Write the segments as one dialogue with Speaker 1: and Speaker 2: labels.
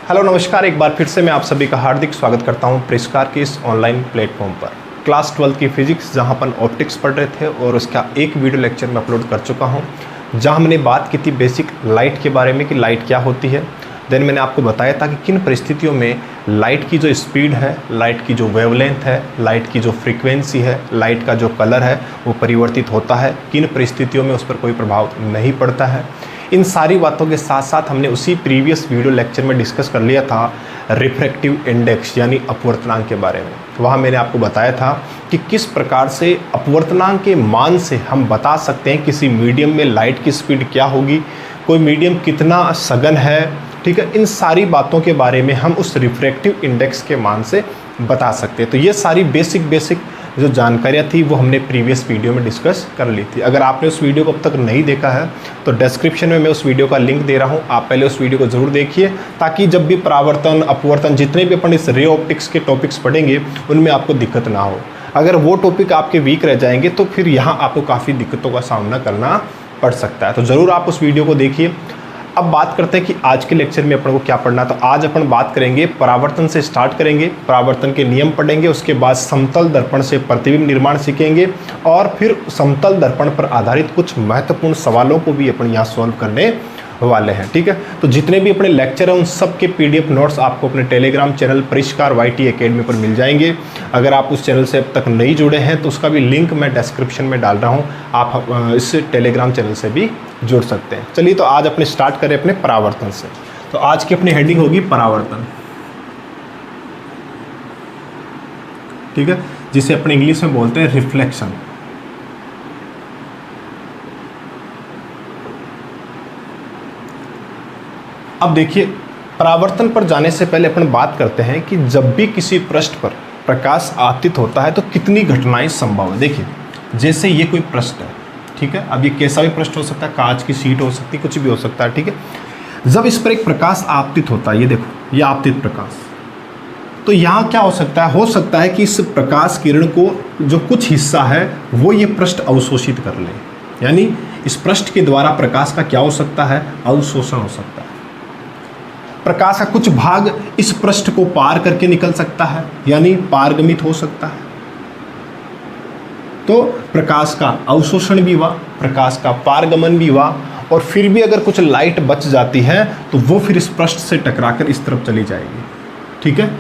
Speaker 1: Hello नमस्कार, एक बार फिर से मैं आप सभी का हार्दिक स्वागत करता हूं प्रेसकार के इस ऑनलाइन प्लेटफॉर्म पर। क्लास 12 की फिजिक्स जहां अपन ऑप्टिक्स पढ़ रहे थे और उसका एक वीडियो लेक्चर मैं अपलोड कर चुका हूं, जहां हमने बात की थी बेसिक लाइट के बारे में कि लाइट क्या होती है। देन मैंने आपको बताया था कि किन परिस्थितियों में लाइट की जो स्पीड है, लाइट की जो वेवलेंथ है, लाइट की जो फ्रीक्वेंसी है, लाइट का जो कलर है वो परिवर्तित होता है, किन परिस्थितियों में उस पर कोई प्रभाव नहीं पड़ता है। इन सारी बातों के साथ साथ हमने उसी प्रीवियस वीडियो लेक्चर में डिस्कस कर लिया था रिफ्रैक्टिव इंडेक्स यानी अपवर्तनांक के बारे में। वहाँ मैंने आपको बताया था कि किस प्रकार से अपवर्तनांक के मान से हम बता सकते हैं किसी मीडियम में लाइट की स्पीड क्या होगी, कोई मीडियम कितना सघन है, ठीक है। इन सारी बातों के बारे में हम उस रिफ्रैक्टिव इंडेक्स के मान से बता सकते हैं। तो ये सारी बेसिक जो जानकारियाँ थी वो हमने प्रीवियस वीडियो में डिस्कस कर ली थी। अगर आपने उस वीडियो को अब तक नहीं देखा है तो डिस्क्रिप्शन में मैं उस वीडियो का लिंक दे रहा हूँ, आप पहले उस वीडियो को ज़रूर देखिए, ताकि जब भी परावर्तन अपवर्तन जितने भी अपन इस रे ऑप्टिक्स के टॉपिक्स पढ़ेंगे उनमें आपको दिक्कत ना हो। अगर वो टॉपिक आपके वीक रह जाएंगे तो फिर यहाँ आपको काफ़ी दिक्कतों का सामना करना पड़ सकता है। तो ज़रूर आप उस वीडियो को देखिए। अब बात करते हैं कि आज के लेक्चर में अपन को क्या पढ़ना है। तो आज अपन बात करेंगे परावर्तन से स्टार्ट करेंगे, परावर्तन के नियम पढ़ेंगे, उसके बाद समतल दर्पण से प्रतिबिंब निर्माण सीखेंगे और फिर समतल दर्पण पर आधारित कुछ महत्वपूर्ण सवालों को भी अपन यहाँ सॉल्व करने वाले हैं, ठीक है। तो जितने भी अपने लेक्चर हैं उन सब के पीडीएफ नोट्स आपको अपने टेलीग्राम चैनल परिष्कार YT एकेडमी पर मिल जाएंगे। अगर आप उस चैनल से अब तक नहीं जुड़े हैं तो उसका भी लिंक मैं डिस्क्रिप्शन में डाल रहा हूं, आप इस टेलीग्राम चैनल से भी जुड़ सकते हैं। चलिए तो आज अपने स्टार्ट करें अपने परावर्तन से। तो आज की अपनी हेडिंग होगी परावर्तन, ठीक है, जिसे अपने इंग्लिश में बोलते हैं रिफ्लेक्शन। अब देखिए, परावर्तन पर जाने से पहले अपन बात करते हैं कि जब भी किसी पृष्ठ पर प्रकाश आपतित होता है तो कितनी घटनाएं संभव है। देखिए, जैसे ये कोई पृष्ठ है, ठीक है, अब ये कैसा भी पृष्ठ हो सकता है, कांच की शीट हो सकती है, कुछ भी हो सकता है, ठीक है। जब इस पर एक प्रकाश आपतित होता है, ये देखो, ये आपतित प्रकाश, तो यहाँ क्या हो सकता है कि इस प्रकाश किरण को जो कुछ हिस्सा है वो ये पृष्ठ अवशोषित कर ले, यानी इस पृष्ठ के द्वारा प्रकाश का क्या हो सकता है, अवशोषण हो सकता है। प्रकाश का कुछ भाग इस पृष्ठ को पार करके निकल सकता है, यानी पारगमित हो सकता है। तो प्रकाश का अवशोषण भी हुआ, प्रकाश का पारगमन भी हुआ, और फिर भी अगर कुछ लाइट बच जाती है तो वो फिर इस पृष्ठ से टकराकर इस तरफ चली जाएगी, ठीक है।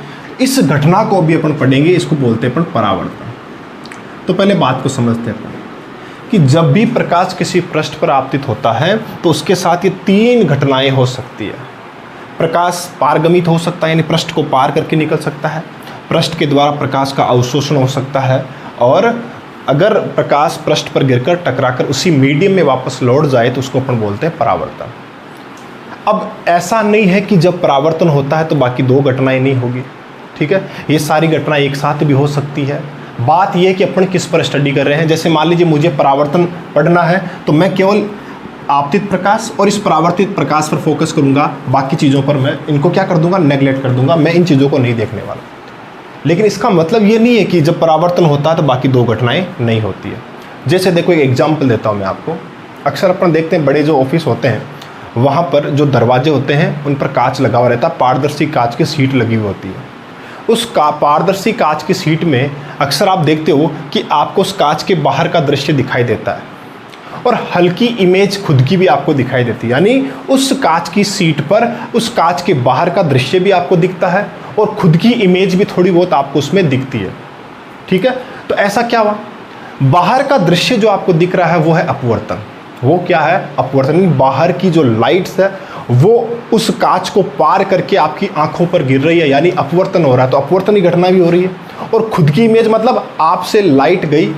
Speaker 1: इस घटना को भी अपन पढ़ेंगे, इसको बोलते हैं अपन परावर्तन। तो पहले बात को समझते हैं अपन कि जब भी प्रकाश किसी पृष्ठ पर आपतित होता है तो उसके साथ ये तीन घटनाएं हो सकती है। प्रकाश पारगमित हो सकता है, यानी पृष्ठ को पार करके निकल सकता है, पृष्ठ के द्वारा प्रकाश का अवशोषण हो सकता है, और अगर प्रकाश पृष्ठ पर गिरकर टकराकर उसी मीडियम में वापस लौट जाए तो उसको अपन बोलते हैं परावर्तन। अब ऐसा नहीं है कि जब परावर्तन होता है तो बाकी दो घटनाएं नहीं होगी, ठीक है, ये सारी घटनाएं एक साथ भी हो सकती है। बात यह है कि अपन किस पर स्टडी कर रहे हैं। जैसे मान लीजिए मुझे परावर्तन पढ़ना है तो मैं केवल आपतित प्रकाश और इस परावर्तित प्रकाश पर फोकस करूंगा, बाकी चीज़ों पर मैं इनको क्या कर दूंगा, नेगलेक्ट कर दूंगा, मैं इन चीज़ों को नहीं देखने वाला। लेकिन इसका मतलब ये नहीं है कि जब परावर्तन होता है तो बाकी दो घटनाएं नहीं होती है। जैसे देखो, एक एग्जाम्पल देता हूँ मैं आपको। अक्सर अपन देखते हैं बड़े जो ऑफिस होते हैं वहाँ पर जो दरवाजे होते हैं उन पर कांच लगा हुआ रहता है, पारदर्शी कांच की सीट लगी हुई होती है। उस पारदर्शी कांच की सीट में अक्सर आप देखते हो कि आपको उस कांच के बाहर का दृश्य दिखाई देता है और हल्की इमेज खुद की भी आपको दिखाई देती है, यानी उस कांच की सीट पर उस कांच के बाहर का दृश्य भी आपको दिखता है और खुद की इमेज भी थोड़ी बहुत आपको उसमें दिखती है, ठीक है। तो ऐसा क्या हुआ, बाहर का दृश्य जो आपको दिख रहा है वो है अपवर्तन। वो क्या है, अपवर्तन। बाहर की जो लाइट्स है वो उस कांच को पार करके आपकी आंखों पर गिर रही है, यानी अपवर्तन हो रहा है। तो अपवर्तन की घटना भी हो रही है। और खुद की इमेज मतलब आपसे लाइट गई,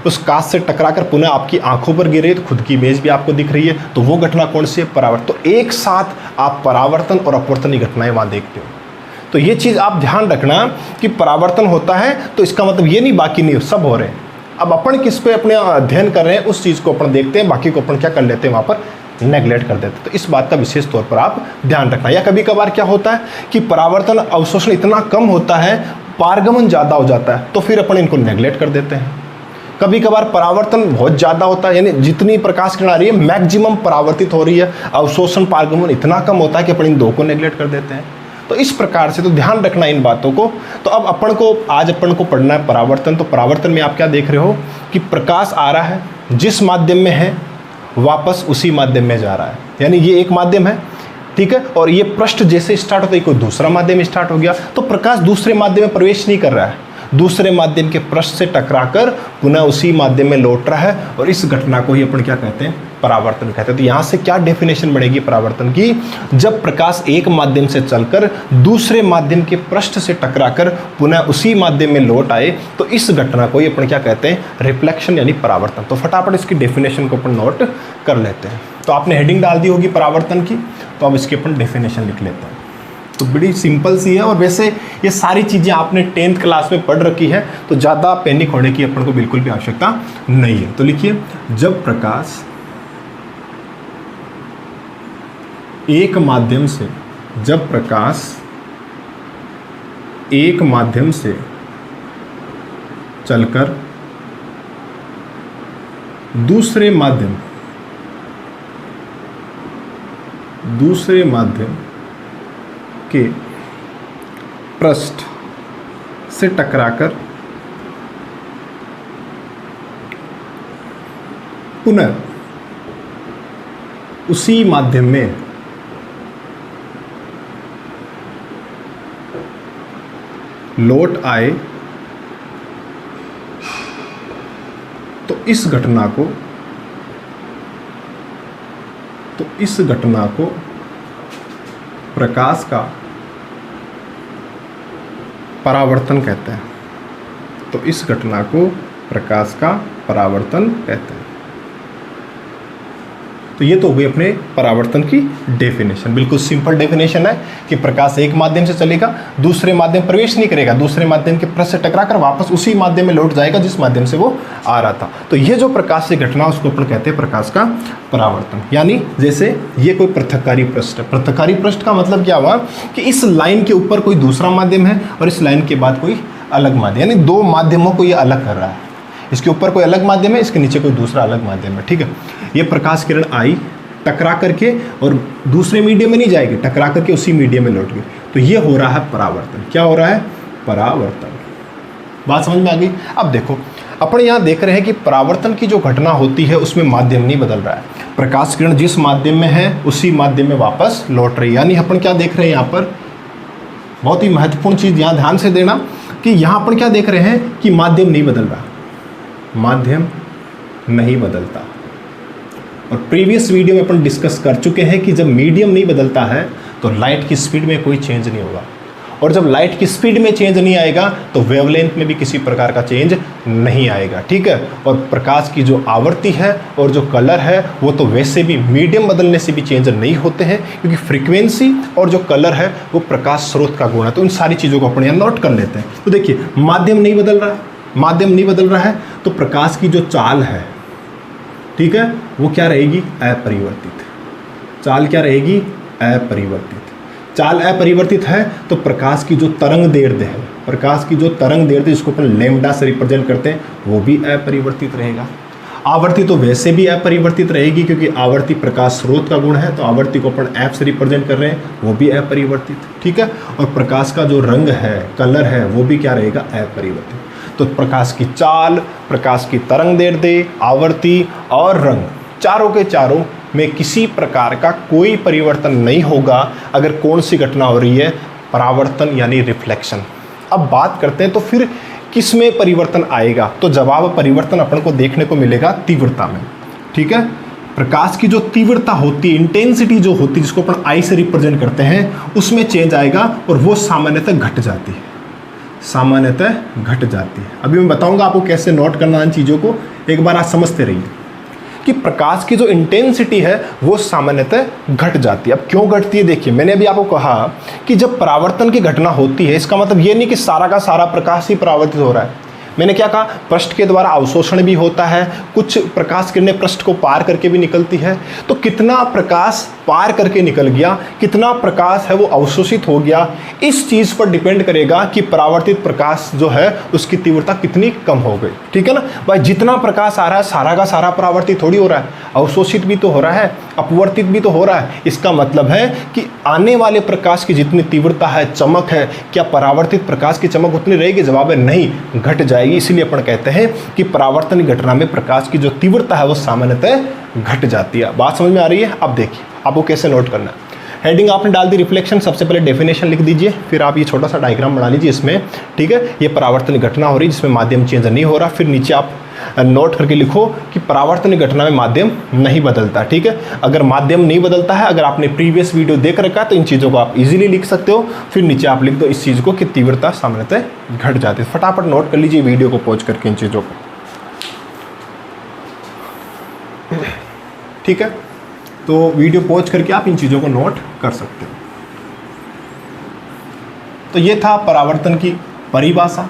Speaker 1: उस कांच से टकराकर पुनः आपकी आंखों पर गिर रही है, तो खुद की इमेज भी आपको दिख रही है। तो वो घटना कौन सी है, परावर्तन। तो एक साथ आप परावर्तन और अपवर्तन की घटनाएं वहां देखते हो। तो ये चीज़ आप ध्यान रखना कि परावर्तन होता है तो इसका मतलब ये नहीं बाकी नहीं, सब हो रहे हैं। अब अपन किस पे अपने अध्ययन कर रहे हैं उस चीज़ को अपन देखते हैं, बाकी को अपन क्या कर लेते हैं, वहाँ पर नेगलेक्ट कर देते हैं। तो इस बात का विशेष तौर पर आप ध्यान रखना। या कभी कभार क्या होता है कि परावर्तन अवशोषण इतना कम होता है, पारगमन ज़्यादा हो जाता है, तो फिर अपन इनको नेगलेक्ट कर देते हैं। कभी कभार परावर्तन बहुत ज़्यादा होता है, यानी जितनी प्रकाश किरण आ रही है मैक्सिमम परावर्तित हो रही है, अवशोषण पारगमन इतना कम होता है कि अपन इन दो को नेगलेक्ट कर देते हैं। तो इस प्रकार से तो ध्यान रखना इन बातों को। तो अब आज अपन को पढ़ना है परावर्तन। तो परावर्तन में आप क्या देख रहे हो कि प्रकाश आ रहा है, जिस माध्यम में है वापस उसी माध्यम में जा रहा है, यानी ये एक माध्यम है, ठीक है, और ये पृष्ठ जैसे स्टार्ट होता है कोई दूसरा माध्यम स्टार्ट हो गया, तो प्रकाश दूसरे माध्यम में प्रवेश नहीं कर रहा है, दूसरे माध्यम के पृष्ठ से टकराकर पुनः उसी माध्यम में लौट रहा है, और इस घटना को ही अपन क्या कहते हैं, परावर्तन कहते हैं। तो यहाँ से क्या डेफिनेशन बनेगी परावर्तन की, जब प्रकाश एक माध्यम से चलकर दूसरे माध्यम के पृष्ठ से टकराकर पुनः उसी माध्यम में लौट आए, तो इस घटना को ही अपन क्या कहते हैं, रिफ्लेक्शन यानी परावर्तन। तो फटाफट इसकी डेफिनेशन को अपन नोट कर लेते हैं। तो आपने हेडिंग डाल दी होगी परावर्तन की, तो अब इसकी अपन डेफिनेशन लिख लेते हैं। तो बड़ी सिंपल सी है, और वैसे ये सारी चीज़ें आपने 10th क्लास में पढ़ रखी है, तो ज़्यादा पैनिक होने की अपन को बिल्कुल भी आवश्यकता नहीं है। तो लिखिए, जब प्रकाश एक माध्यम से चलकर दूसरे माध्यम के पृष्ठ से टकराकर पुनः उसी माध्यम में लौट आए, तो इस घटना को प्रकाश का परावर्तन कहते हैं। तो इस घटना को प्रकाश का परावर्तन कहते हैं। तो ये तो हुई अपने परावर्तन की डेफिनेशन। बिल्कुल सिंपल डेफिनेशन है कि प्रकाश एक माध्यम से चलेगा, दूसरे माध्यम प्रवेश नहीं करेगा, दूसरे माध्यम के पृष्ठ से टकराकर वापस उसी माध्यम में लौट जाएगा जिस माध्यम से वो आ रहा था। तो ये जो प्रकाश से घटना उसको अपन कहते हैं प्रकाश का परावर्तन। यानी जैसे ये कोई पृथक्कारी पृष्ठ है, पृथक्कारी पृष्ठ का मतलब क्या हुआ कि इस लाइन के ऊपर कोई दूसरा माध्यम है और इस लाइन के बाद कोई अलग माध्यम, यानी दो माध्यमों को ये अलग कर रहा है। इसके ऊपर कोई अलग माध्यम है, इसके नीचे कोई दूसरा अलग माध्यम है, ठीक है। ये प्रकाश किरण आई, टकरा करके और दूसरे मीडियम में नहीं जाएगी, टकरा करके उसी मीडियम में लौट गई। तो ये हो रहा है परावर्तन। क्या हो रहा है? परावर्तन। बात समझ में आ गई? अब देखो, अपन यहाँ देख रहे हैं कि परावर्तन की जो घटना होती है उसमें माध्यम नहीं बदल रहा है। प्रकाश किरण जिस माध्यम में है उसी माध्यम में वापस लौट रही है। यानी अपन क्या देख रहे हैं यहाँ पर, बहुत ही महत्वपूर्ण चीज़ यहाँ ध्यान से देना कि यहाँ अपन क्या देख रहे हैं कि माध्यम नहीं बदल रहा, माध्यम नहीं बदलता। और प्रीवियस वीडियो में अपन डिस्कस कर चुके हैं कि जब मीडियम नहीं बदलता है तो लाइट की स्पीड में कोई चेंज नहीं होगा, और जब लाइट की स्पीड में चेंज नहीं आएगा तो वेवलेंथ में भी किसी प्रकार का चेंज नहीं आएगा, ठीक है। और प्रकाश की जो आवृत्ति है और जो कलर है वो तो वैसे भी मीडियम बदलने से भी चेंज नहीं होते हैं, क्योंकि फ्रीक्वेंसी और जो कलर है वो प्रकाश स्रोत का गुण है। तो इन सारी चीज़ों को अपन यहाँ नोट कर लेते हैं। तो देखिए, माध्यम नहीं बदल रहा है, माध्यम नहीं बदल रहा है, तो प्रकाश की जो चाल है, ठीक है, वो क्या रहेगी? अपरिवर्तित। चाल क्या रहेगी? अपरिवर्तित। चाल अपरिवर्तित है तो प्रकाश की जो तरंग दैर्ध्य है, प्रकाश की जो तरंग दैर्ध्य जिसको अपन लैम्डा से रिप्रेजेंट करते हैं, वो भी अपरिवर्तित रहेगा। आवर्ती तो वैसे भी अपरिवर्तित रहेगी, क्योंकि आवर्ती प्रकाश स्रोत का गुण है, तो आवर्ती को अपन एफ से रिप्रेजेंट कर रहे हैं, वो भी अपरिवर्तित, ठीक है। और प्रकाश का जो रंग है, कलर है, वो भी क्या रहेगा? अपरिवर्तित। तो प्रकाश की चाल, प्रकाश की तरंग दैर्ध्य, आवर्ती और रंग, चारों के चारों में किसी प्रकार का कोई परिवर्तन नहीं होगा अगर कौन सी घटना हो रही है? परावर्तन यानी रिफ्लेक्शन। अब बात करते हैं तो फिर किस में परिवर्तन आएगा? तो जवाब परिवर्तन अपन को देखने को मिलेगा तीव्रता में, ठीक है। प्रकाश की जो तीव्रता होती है, इंटेंसिटी जो होती है, जिसको अपन आई से रिप्रेजेंट करते हैं, उसमें चेंज आएगा और वो सामान्यतः घट जाती है, सामान्यतः घट जाती है। अभी मैं बताऊंगा आपको कैसे नोट करना इन चीज़ों को, एक बार आप समझते रहिए कि प्रकाश की जो इंटेंसिटी है वो सामान्यतः घट जाती है। अब क्यों घटती है? देखिए, मैंने अभी आपको कहा कि जब परावर्तन की घटना होती है, इसका मतलब ये नहीं कि सारा का सारा प्रकाश ही परावर्तित हो रहा है। मैंने क्या कहा? पृष्ठ के द्वारा अवशोषण भी होता है, कुछ प्रकाश किरणें पृष्ठ को पार करके भी निकलती है। तो कितना प्रकाश पार करके निकल गया, कितना प्रकाश है वो अवशोषित हो गया, इस चीज़ पर डिपेंड करेगा कि परावर्तित प्रकाश जो है उसकी तीव्रता कितनी कम हो गई, ठीक है ना भाई। जितना प्रकाश आ रहा है सारा का सारा परावर्तित थोड़ी हो रहा है, अवशोषित भी तो हो रहा है। अपवर्तित भी तो हो रहा है। इसका मतलब है कि आने वाले प्रकाश की जितनी तीव्रता है, चमक है, क्या परावर्तित प्रकाश की चमक उतनी रहेगी? जवाब है नहीं, घट जाएगी। इसीलिए अपन कहते हैं कि परावर्तन घटना में प्रकाश की जो तीव्रता है वो सामान्यतः घट जाती है। बात समझ में आ रही है? अब देखिए आपको कैसे नोट करना है। हेडिंग आपने डाल दी रिफ्लेक्शन, सबसे पहले डेफिनेशन लिख दीजिए, फिर आप ये छोटा सा डायग्राम बना लीजिए इसमें, ठीक है। ये परावर्तन घटना हो रही है जिसमें माध्यम चेंज नहीं हो रहा। फिर नीचे आप नोट करके लिखो कि परावर्तन घटना में माध्यम नहीं बदलता, ठीक है। अगर माध्यम नहीं बदलता है, अगर आपने प्रीवियस वीडियो देख रखा है तो इन चीज़ों को आप इजीली लिख सकते हो। फिर नीचे आप लिख दो इस चीज़ को कि तीव्रता सामान्यतः घट जाती है। फटाफट नोट कर लीजिए वीडियो को पॉज करके इन चीज़ों को, ठीक है। तो वीडियो पॉज करके आप इन चीज़ों को नोट कर सकते हो। तो ये था परावर्तन की परिभाषा,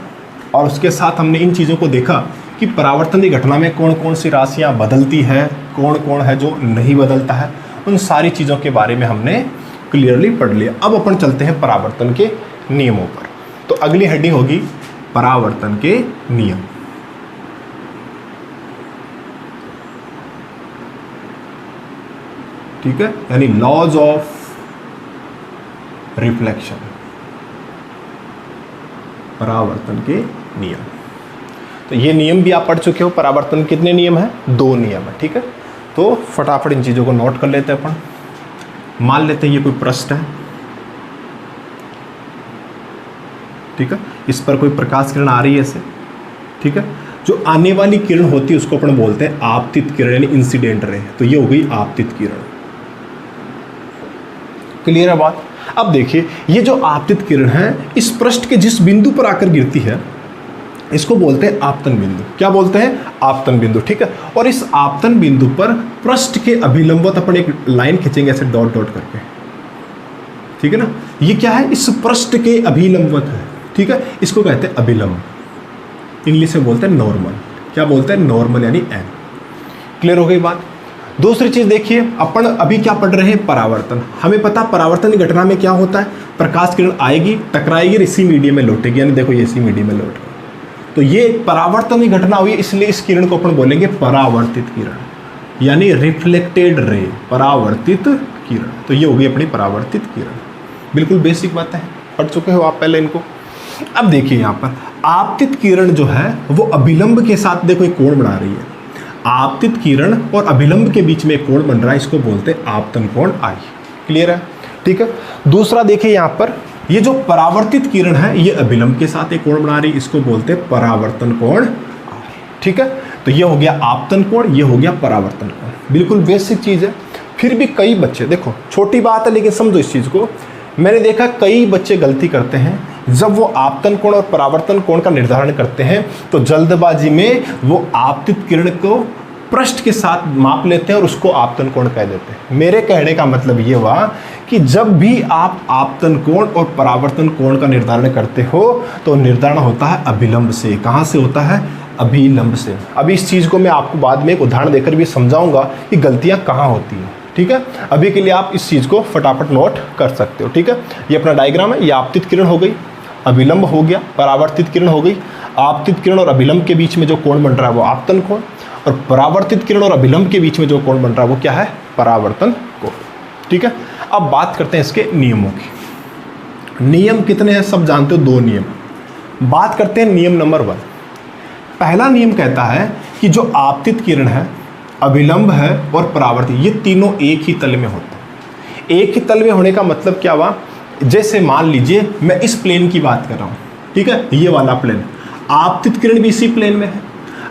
Speaker 1: और उसके साथ हमने इन चीज़ों को देखा कि परावर्तन की घटना में कौन कौन सी राशियाँ बदलती है, कौन कौन है जो नहीं बदलता है। उन सारी चीज़ों के बारे में हमने क्लियरली पढ़ लिया। अब अपन चलते हैं परावर्तन के नियमों पर। तो अगली हेडिंग होगी परावर्तन के नियम। ठीक है, यानी लॉज ऑफ रिफ्लेक्शन, परावर्तन के नियम। तो ये नियम भी आप पढ़ चुके हो। परावर्तन के कितने नियम हैं? 2 नियम है, ठीक है। तो फटाफट इन चीज़ों को नोट कर लेते हैं अपन। मान लेते हैं ये कोई पृष्ठ है, ठीक है। इस पर कोई प्रकाश किरण आ रही है ऐसे, ठीक है। जो आने वाली किरण होती है उसको अपन बोलते हैं आपतित किरण, यानी इंसिडेंट रे। तो ये हो गई आपतित किरण। क्लियर है बात? अब देखिए ये जो आपतित किरण है इस पृष्ठ के जिस बिंदु पर आकर गिरती है इसको बोलते हैं आपतन बिंदु। क्या बोलते हैं? आपतन बिंदु, ठीक है। और इस आपतन बिंदु पर पृष्ठ के अभिलंबवत अपन एक लाइन खींचेंगे ऐसे डॉट डॉट करके, ठीक है ना। ये क्या है? इस पृष्ठ के अभिलंबवत है, ठीक है। इसको कहते हैं अभिलंब, इंग्लिश में बोलते हैं नॉर्मल। क्या बोलते हैं? नॉर्मल, यानी एन। क्लियर हो गई बात? दूसरी चीज देखिए, अपन अभी क्या पढ़ रहे हैं? परावर्तन। हमें पता परावर्तन की घटना में क्या होता है? प्रकाश किरण आएगी, टकराएगी, इसी मीडियम में लौटेगी, यानी देखो ये इसी मीडियम में लौट रही है। तो ये परावर्तन की घटना हुई, इसलिए इस किरण को अपन बोलेंगे परावर्तित किरण, यानी रिफ्लेक्टेड रे, परावर्तित किरण। तो ये होगी अपनी परावर्तित किरण। बिल्कुल बेसिक बात है, पढ़ चुके हो आप पहले इनको। अब देखिए यहाँ पर आपतित किरण जो है वो अभिलंब के साथ देखो एक कोण बना रही है। आपतित किरण और अभिलंब के बीच में एक कोण बन रहा है, इसको बोलते हैं आपतन कोण आई। क्लियर है? ठीक है। दूसरा देखिए यहाँ पर ये जो परावर्तित किरण है ये अभिलंब के साथ एक कोण बना रही है, इसको बोलते हैं परावर्तन कोण। ठीक है। तो ये हो गया आपतन कोण, ये हो गया परावर्तन कोण। बिल्कुल बेसिक चीज़ है। फिर भी कई बच्चे, देखो छोटी बात है लेकिन समझो इस चीज़ को, मैंने देखा कई बच्चे गलती करते हैं जब वो आपतन कोण और परावर्तन कोण का निर्धारण करते हैं तो जल्दबाजी में वो आपतित किरण को पृष्ठ के साथ माप लेते हैं और उसको आपतन कोण कह देते हैं। मेरे कहने का मतलब ये हुआ कि जब भी आप आपतन कोण और परावर्तन कोण का निर्धारण करते हो तो निर्धारण होता है अभिलंब से। कहाँ से होता है? अभिलंब से। अभी इस चीज़ को मैं आपको बाद में एक उदाहरण देकर भी समझाऊंगा कि गलतियाँ कहाँ होती हैं। ठीक है। अभी के लिए आप इस चीज़ को फटाफट नोट कर सकते हो। ठीक है। ये अपना डायग्राम है। ये आपतित किरण हो गई, अभिलंब हो गया, परावर्तित किरण हो गई। आपतित किरण और अभिलंब के बीच में जो कोण बन रहा है वो आपतन कोण, और परावर्तित किरण और अभिलंब के बीच में जो कोण बन रहा है वो क्या है? परावर्तन कोण। ठीक है। अब बात करते हैं इसके नियमों की। नियम कितने हैं सब जानते हो? 2 नियम। बात करते हैं नियम नंबर 1। पहला नियम कहता है कि जो आपतित किरण है, अभिलंब है और परावर्तित, ये तीनों एक ही तल में होते हैं। एक ही तल में होने का मतलब क्या हुआ? जैसे मान लीजिए मैं इस प्लेन की बात कर रहा हूँ, ठीक है, ये वाला प्लेन, आपतित किरण भी इसी प्लेन में है,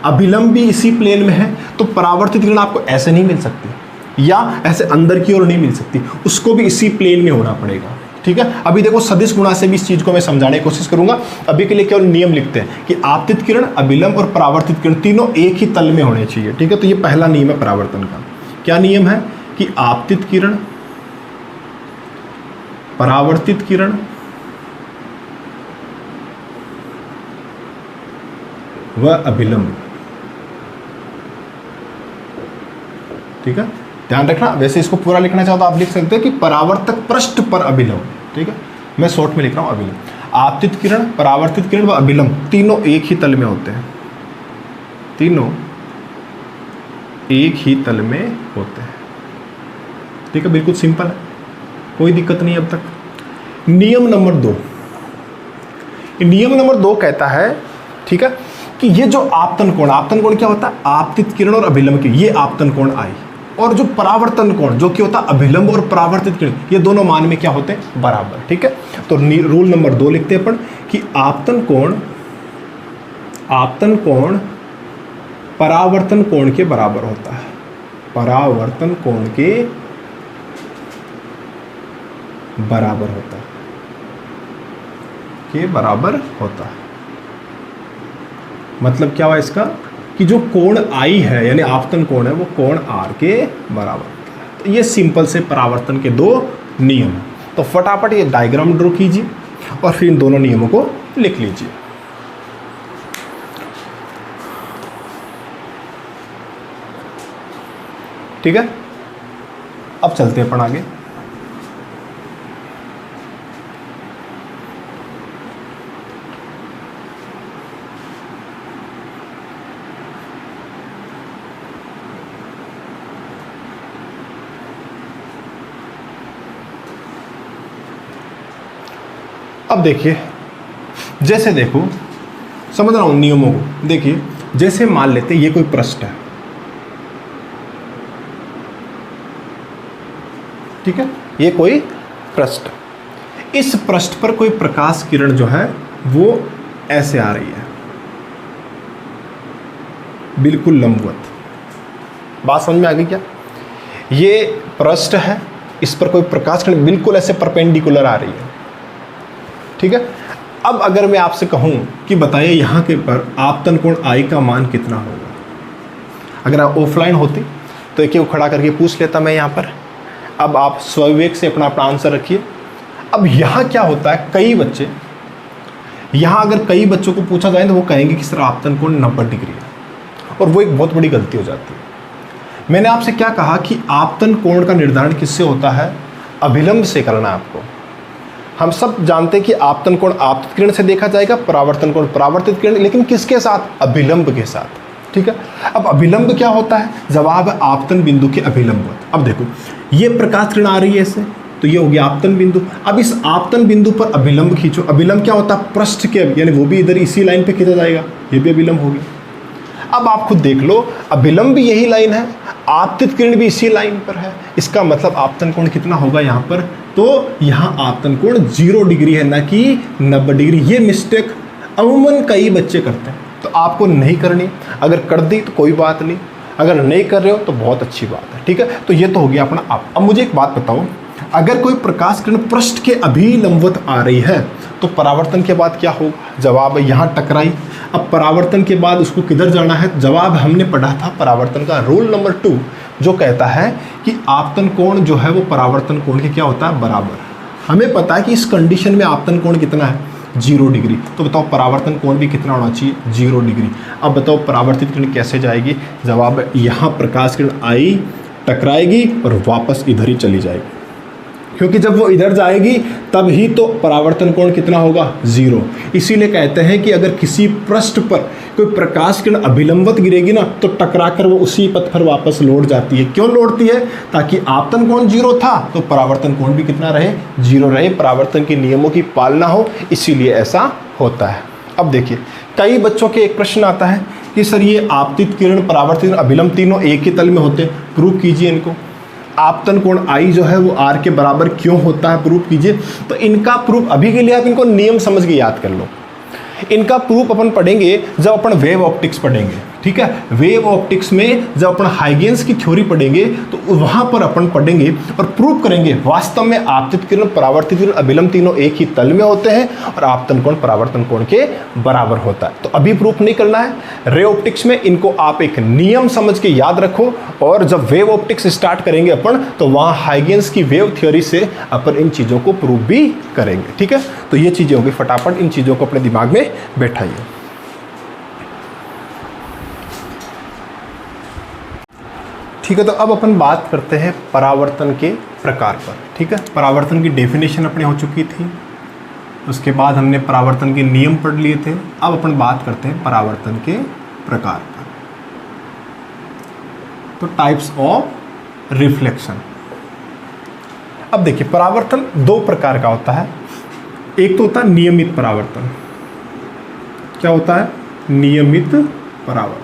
Speaker 1: अभिलंब भी इसी प्लेन में है, तो परावर्तित किरण आपको ऐसे नहीं मिल सकती या ऐसे अंदर की ओर नहीं मिल सकती, उसको भी इसी प्लेन में होना पड़ेगा। ठीक है। अभी देखो सदिश गुणा से भी इस चीज़ को मैं समझाने की कोशिश करूंगा। अभी के लिए केवल नियम लिखते हैं कि आपतित किरण, अभिलंब और परावर्तित किरण तीनों एक ही तल में होने चाहिए। ठीक है। तो ये पहला नियम है परावर्तन का। क्या नियम है? कि आपतित किरण, परावर्तित किरण व अभिलंब। ठीक है। ध्यान रखना, वैसे इसको पूरा लिखना चाहो तो आप लिख सकते हो कि परावर्तक पृष्ठ पर अभिलंब। ठीक है। मैं शॉर्ट में लिख रहा हूं अभिलंब। आपतित किरण, परावर्तित किरण व अभिलंब तीनों एक ही तल में होते हैं, तीनों एक ही तल में होते हैं। ठीक है, बिल्कुल सिंपल है, कोई दिक्कत नहीं अब तक। नियम नंबर 2, नियम नंबर 2 कहता है, ठीक है, कि ये जो आपतन कोण क्या होता है, आपतित किरण और अभिलंब की, ये आपतन कोण आई, और जो परावर्तन कोण जो कि होता है अभिलंब और परावर्तित किरण, ये दोनों मान में क्या होते हैं, बराबर। ठीक है, तो रूल नंबर 2 लिखते हैं अपन कि आपतन कोण परावर्तन कोण के बराबर होता है, परावर्तन कोण के बराबर होता है, के बराबर होता है। मतलब क्या हुआ इसका, कि जो कोण आई है यानी आपतन कोण है वो कोण आर के बराबर होता है। तो ये सिंपल से परावर्तन के 2 नियम हैं। तो फटाफट ये डायग्राम ड्रॉ कीजिए और फिर इन दोनों नियमों को लिख लीजिए। ठीक है, अब चलते हैं अपन आगे। अब देखिए, जैसे देखो, समझ रहा हूं नियमों को। देखिए, जैसे मान लेते ये कोई पृष्ठ है, ठीक है, ये कोई पृष्ठ, इस पृष्ठ पर कोई प्रकाश किरण जो है वो ऐसे आ रही है, बिल्कुल लंबवत। बात समझ में आ गई क्या? ये पृष्ठ है, इस पर कोई प्रकाश किरण बिल्कुल ऐसे परपेंडिकुलर आ रही है। ठीक है, अब अगर मैं आपसे कहूं कि बताइए यहाँ के पर आपतन कोण आई का मान कितना होगा, अगर आप ऑफलाइन होते तो एक को खड़ा करके पूछ लेता मैं यहाँ पर। अब आप स्वविवेक से अपना आंसर रखिए। अब यहाँ क्या होता है, कई बच्चे, यहाँ अगर कई बच्चों को पूछा जाए तो वो कहेंगे कि सर आपतन कोण 90 डिग्री है, और वो एक बहुत बड़ी गलती हो जाती है। मैंने आपसे क्या कहा कि आपतन कोण का निर्धारण किससे होता है, अभिलंब से करना है आपको। हम सब जानते हैं कि आपतन कोण आपतित किरण से देखा जाएगा, परावर्तन कोण परावर्तित किरण, लेकिन किसके साथ, अभिलंब के साथ। ठीक है, अब अभिलंब क्या होता है, जवाब है आपतन बिंदु के अभिलंब। अब देखो, ये प्रकाश किरण आ रही है ऐसे, तो ये हो गया आपतन बिंदु। अब इस आपतन बिंदु पर अभिलंब खींचो। अभिलंब क्या होता है, पृष्ठ के, यानी वो भी इधर इसी लाइन पे खींचा जाएगा, ये भी अभिलंब हो गया। अब आप खुद देख लो, अभिलंब भी यही लाइन है, आपतित किरण भी इसी लाइन पर है, इसका मतलब आपतन कोण कितना होगा यहाँ पर, तो यहाँ आपतन कोण 0 डिग्री है, ना कि 90 डिग्री। ये मिस्टेक अमूमन कई बच्चे करते हैं, तो आपको नहीं करनी। अगर कर दी तो कोई बात नहीं, अगर नहीं कर रहे हो तो बहुत अच्छी बात है। ठीक है, तो ये तो हो गया अपना आप। अब मुझे एक बात बताओ, अगर कोई प्रकाश किरण पृष्ठ के अभिलंबवत आ रही है तो परावर्तन के बाद क्या होगा, जवाब है यहाँ टकराई। अब परावर्तन के बाद उसको किधर जाना है, जवाब हमने पढ़ा था परावर्तन का रूल नंबर 2, जो कहता है कि आपतन कोण जो है वो परावर्तन कोण के क्या होता है, बराबर। हमें पता है कि इस कंडीशन में आपतन कोण कितना है, 0 डिग्री। तो बताओ परावर्तन कोण भी कितना होना चाहिए, 0 डिग्री। अब बताओ परावर्तित किरण कैसे जाएगी, जवाब है यहाँ प्रकाश किरण आई, टकराएगी और वापस इधर ही चली जाएगी, क्योंकि जब वो इधर जाएगी तब ही तो परावर्तन कोण कितना होगा, 0। इसीलिए कहते हैं कि अगर किसी पृष्ठ पर कोई प्रकाश किरण अभिलंबवत गिरेगी ना, तो टकराकर वो उसी पथ पर वापस लौट जाती है। क्यों लौटती है, ताकि आपतन कोण 0 था तो परावर्तन कोण भी कितना रहे, 0 रहे, परावर्तन के नियमों की पालना हो, इसीलिए ऐसा होता है। अब देखिए, कई बच्चों के एक प्रश्न आता है कि सर ये आपतित किरण, परावर्तित किरण, अभिलंब तीनों एक ही तल में होते हैं, प्रूव कीजिए इनको। आपतन कोण आई जो है वो आर के बराबर क्यों होता है, प्रूफ कीजिए। तो इनका प्रूफ अभी के लिए आप इनको नियम समझ के याद कर लो। इनका प्रूफ अपन पढ़ेंगे जब अपन वेव ऑप्टिक्स पढ़ेंगे। ठीक है, वेव ऑप्टिक्स में जब अपन हाइगेंस की थ्योरी पढ़ेंगे तो वहां पर अपन पढ़ेंगे और प्रूव करेंगे वास्तव में आपतित किरण, परावर्तित किरण, अभिलंब तीनों एक ही तल में होते हैं और आपतन कोण परावर्तन कोण के बराबर होता है। तो अभी प्रूफ नहीं करना है, रे ऑप्टिक्स में इनको आप एक नियम समझ के याद रखो, और जब वेव ऑप्टिक्स स्टार्ट करेंगे अपन तो वहां हाइगेंस की वेव थ्योरी से अपन इन चीजों को प्रूव भी करेंगे। ठीक है, तो ये चीजें होंगी, फटाफट इन चीजों को अपने दिमाग में बैठाइए। ठीक है, तो अब अपन बात करते हैं परावर्तन के प्रकार पर। ठीक है, परावर्तन की डेफिनेशन अपनी हो चुकी थी, उसके बाद हमने परावर्तन के नियम पढ़ लिए थे। अब अपन बात करते हैं परावर्तन के प्रकार पर। तो टाइप्स ऑफ रिफ्लेक्शन। अब देखिए परावर्तन दो प्रकार का होता है। एक तो होता है नियमित परावर्तन। क्या होता है? नियमित परावर्तन।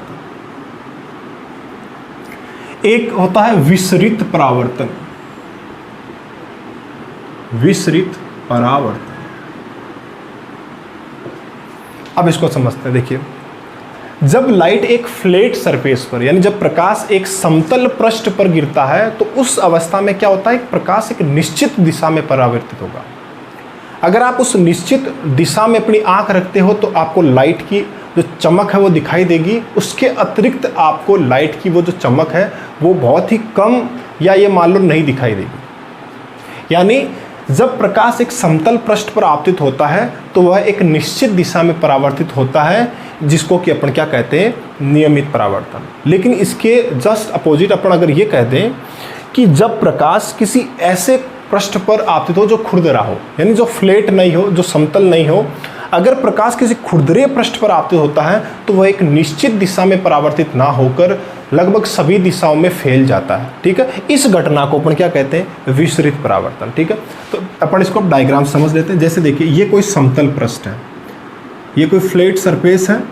Speaker 1: एक होता है विसरित परावर्तन। विसरित परावर्तन। अब इसको समझते हैं। देखिए, जब लाइट एक फ्लैट सरफेस पर, यानी जब प्रकाश एक समतल पृष्ठ पर गिरता है, तो उस अवस्था में क्या होता है? प्रकाश एक निश्चित दिशा में परावर्तित होगा। अगर आप उस निश्चित दिशा में अपनी आंख रखते हो तो आपको लाइट की जो चमक है वो दिखाई देगी। उसके अतिरिक्त आपको लाइट की वो जो चमक है वो बहुत ही कम, या ये मान लो नहीं दिखाई देगी। यानी जब प्रकाश एक समतल पृष्ठ पर आपतित होता है तो वह एक निश्चित दिशा में परावर्तित होता है, जिसको कि अपन क्या कहते हैं? नियमित परावर्तन। लेकिन इसके जस्ट अपोजिट अपन अगर ये कह दें कि जब प्रकाश किसी ऐसे पृष्ठ पर आपतित हो जो खुरदरा हो, यानी जो फ्लैट नहीं हो, जो समतल नहीं हो, अगर प्रकाश किसी खुरदरे पृष्ठ पर आपतित होता है तो वह एक निश्चित दिशा में परावर्तित ना होकर लगभग सभी दिशाओं में फैल जाता है। ठीक है, इस घटना को अपन क्या कहते हैं? विसरित परावर्तन। ठीक है, तो अपन इसको डायग्राम समझ लेते हैं। जैसे देखिए, ये कोई समतल पृष्ठ है, ये कोई फ्लैट सरफेस है,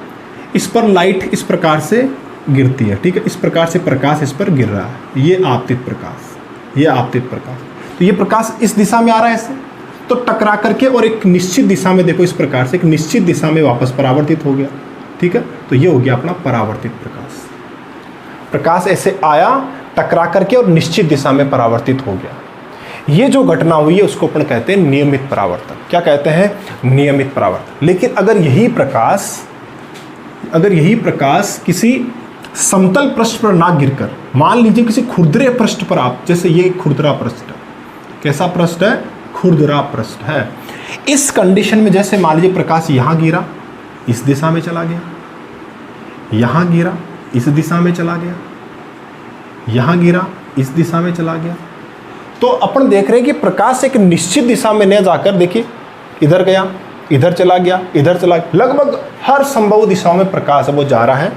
Speaker 1: इस पर लाइट इस प्रकार से गिरती है। ठीक है, इस प्रकार से प्रकाश इस पर गिर रहा है। ये आपतित प्रकाश, ये आपतित प्रकाश। तो ये प्रकाश इस दिशा में आ रहा है ऐसे, तो टकरा करके और एक निश्चित दिशा में, देखो इस प्रकार से एक निश्चित दिशा में वापस परावर्तित हो गया। ठीक है, तो ये हो गया अपना परावर्तित प्रकाश। प्रकाश ऐसे आया, टकरा करके और निश्चित दिशा में परावर्तित हो गया। ये जो घटना हुई है उसको अपन कहते हैं नियमित परावर्तन। क्या कहते हैं? नियमित परावर्तन। लेकिन अगर यही प्रकाश किसी समतल पृष्ठ पर ना गिरकर, मान लीजिए किसी खुरदरे पृष्ठ पर, आप जैसे ये खुरदरा पृष्ठ है, कैसा पृष्ठ है? खुरदरा पृष्ठ है। इस कंडीशन में जैसे मान लीजिए प्रकाश यहां गिरा, इस दिशा में चला गया, यहां गिरा, इस दिशा में चला गया, यहां गिरा, इस दिशा में चला गया, तो अपन देख रहे हैं कि प्रकाश एक निश्चित दिशा में न जाकर, देखिए इधर गया, इधर चला गया, इधर चला गया, लगभग हर संभव दिशाओं में प्रकाश वो जा रहा है।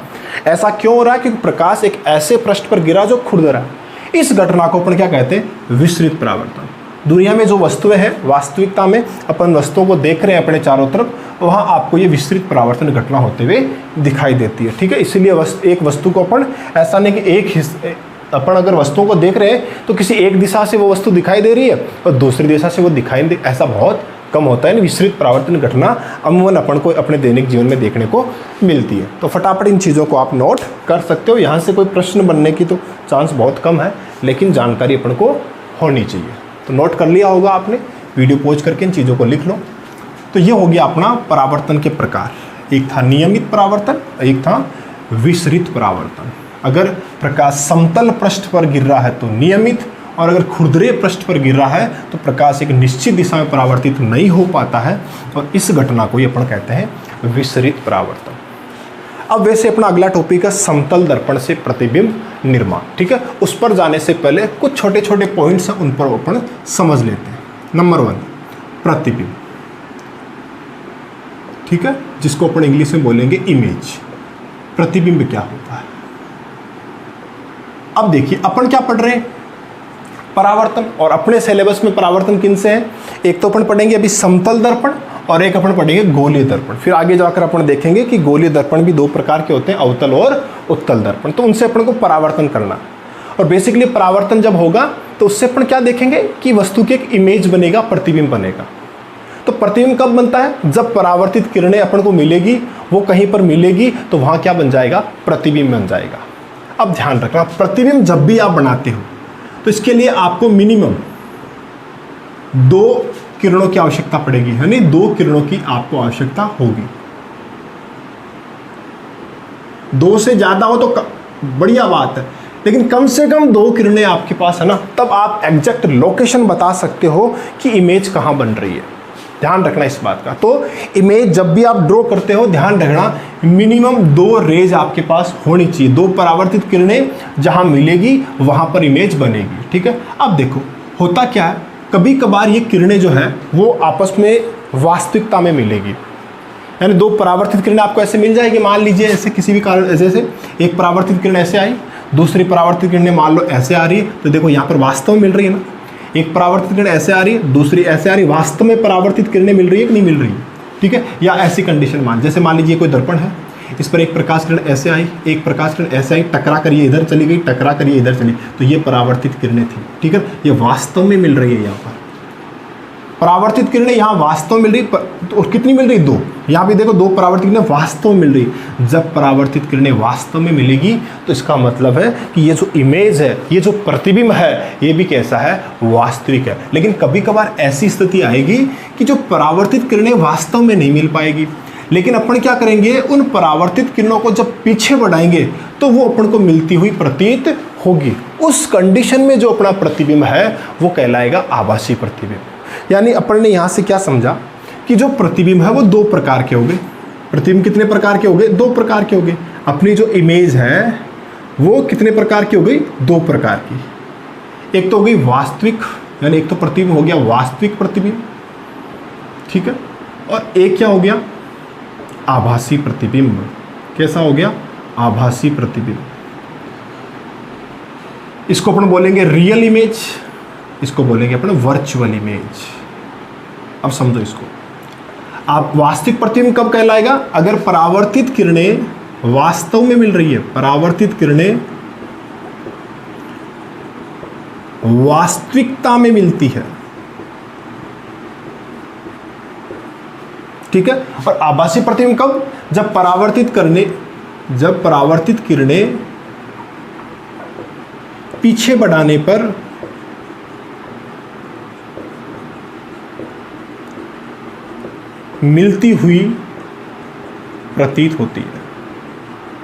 Speaker 1: ऐसा क्यों हो रहा है? क्योंकि प्रकाश एक ऐसे पृष्ठ पर गिरा जो खुरदरा है। इस घटना को अपन क्या कहते हैं? विसरित परावर्तन। दुनिया में जो वस्तुएं हैं, वास्तविकता में अपन वस्तुओं को देख रहे हैं अपने चारों तरफ, वहाँ आपको ये विसरित परावर्तन घटना होते हुए दिखाई देती है। ठीक है, इसीलिए एक वस्तु को अपन ऐसा नहीं कि एक हिस्से, अपन अगर वस्तुओं को देख रहे हैं तो किसी एक दिशा से वो वस्तु दिखाई दे रही है और दूसरी दिशा से वो दिखाई दे, ऐसा बहुत कम होता है। विसरित परावर्तन घटना अमूमन अपन को अपने दैनिक जीवन में देखने को मिलती है। तो फटाफट इन चीज़ों को आप नोट कर सकते हो। यहाँ से कोई प्रश्न बनने की तो चांस बहुत कम है, लेकिन जानकारी अपन को होनी चाहिए। तो नोट कर लिया होगा आपने, वीडियो पॉज करके इन चीज़ों को लिख लो। तो ये हो गया अपना परावर्तन के प्रकार। एक था नियमित परावर्तन, एक था विसरित परावर्तन। अगर प्रकाश समतल पृष्ठ पर गिर रहा है तो नियमित, और अगर खुरदरे पृष्ठ पर गिर रहा है तो प्रकाश एक निश्चित दिशा में परावर्तित नहीं हो पाता है, और इस घटना को ये अपन कहते हैं विसरित परावर्तन। अब वैसे अपना अगला टॉपिक है समतल दर्पण से प्रतिबिंब निर्माण। ठीक है, उस पर जाने से पहले कुछ छोटे छोटे पॉइंट्स हैं, उन पर अपन समझ लेते हैं। नंबर 1, प्रतिबिंब। ठीक है, जिसको अपन इंग्लिश में बोलेंगे इमेज। प्रतिबिंब क्या होता है? अब देखिए, अपन क्या पढ़ रहे हैं? परावर्तन। और अपने सिलेबस में परावर्तन किन से है? एक तो अपन पढ़ेंगे अभी समतल दर्पण, और एक अपन पढ़ेंगे गोलीय दर्पण। फिर आगे जाकर अपन देखेंगे कि गोलीय दर्पण भी दो प्रकार के होते हैं, अवतल और उत्तल दर्पण। तो उनसे अपन को परावर्तन करना, और बेसिकली परावर्तन जब होगा तो उससे अपन क्या देखेंगे कि वस्तु की एक इमेज बनेगा, प्रतिबिंब बनेगा। तो प्रतिबिंब कब बनता है? जब परावर्तित किरणें अपन को मिलेगी, वो कहीं पर मिलेगी तो वहां क्या बन जाएगा? प्रतिबिंब बन जाएगा। अब ध्यान रखना, प्रतिबिंब जब भी आप बनाते हो तो इसके लिए आपको मिनिमम 2 किरणों की आवश्यकता पड़ेगी, यानी 2 किरणों की आपको आवश्यकता होगी। 2 से ज्यादा हो तो बढ़िया बात है, लेकिन कम से कम 2 किरणें आपके पास है ना, तब आप एग्जैक्ट लोकेशन बता सकते हो कि इमेज कहां बन रही है। ध्यान रखना इस बात का। तो इमेज जब भी आप ड्रॉ करते हो, ध्यान रखना मिनिमम 2 रेज आपके पास होनी चाहिए, 2 परावर्तित किरणें जहां मिलेगी वहां पर इमेज बनेगी। ठीक है, अब देखो होता क्या है, कभी कभार ये किरणें जो है वो आपस में वास्तविकता में मिलेगी, यानी 2 परावर्तित किरणें आपको ऐसे मिल जाएगी। मान लीजिए ऐसे किसी भी कारण जैसे एक परावर्तित किरण ऐसे आई, दूसरी परावर्तित किरणें मान लो ऐसे आ रही है, तो देखो यहाँ पर वास्तव में मिल रही है ना। एक परावर्तित किरण ऐसे आ रही है, दूसरी ऐसे आ रही है, वास्तव में परावर्तित किरणें मिल रही है कि नहीं मिल रही है, ठीक है। या ऐसी कंडीशन जैसे मान लीजिए कोई दर्पण है, इस पर एक प्रकाश किरण ऐसे आई, एक प्रकाश किरण ऐसे आई, टकरा कर ये इधर चली गई, टकरा कर ये इधर चली, तो ये परावर्तित किरणें थी, ठीक है। ये वास्तव में मिल रही है, यहाँ पर परावर्तित किरणें यहाँ वास्तव में मिल रही, और कितनी मिल रही, 2। यहाँ भी देखो 2 परावर्तित किरणें वास्तव में मिल रही। जब परावर्तित किरणें वास्तव में मिलेगी तो इसका मतलब है कि ये जो इमेज है, ये जो प्रतिबिंब है, ये भी कैसा है, वास्तविक है। लेकिन कभी कभार ऐसी स्थिति आएगी कि जो परावर्तित किरणें वास्तव में नहीं मिल पाएगी, लेकिन अपन क्या करेंगे, उन परावर्तित किरणों को जब पीछे बढ़ाएंगे तो वो अपन को मिलती हुई प्रतीत होगी। उस कंडीशन में जो अपना प्रतिबिंब है वो कहलाएगा आभासी प्रतिबिंब। यानी अपन ने यहाँ से क्या समझा कि जो प्रतिबिंब है वो 2 प्रकार के हो गए। प्रतिबिंब कितने प्रकार के हो गए, 2 प्रकार के हो गए। अपनी जो इमेज है वो कितने प्रकार की हो गई, 2 प्रकार की। एक तो हो गई वास्तविक, यानी एक तो प्रतिबिंब हो गया वास्तविक प्रतिबिंब, ठीक है, और एक क्या हो गया, आभासी प्रतिबिंब। कैसा हो गया, आभासी प्रतिबिंब। इसको अपन बोलेंगे रियल इमेज, इसको बोलेंगे अपन वर्चुअल इमेज। अब समझो इसको, आप वास्तविक प्रतिबिंब कब कहलाएगा, अगर परावर्तित किरणें वास्तव में मिल रही है, परावर्तित किरणें वास्तविकता में मिलती है, ठीक है। और आभासी प्रतिबिंब कब, जब परावर्तित किरणें पीछे बढ़ाने पर मिलती हुई प्रतीत होती है,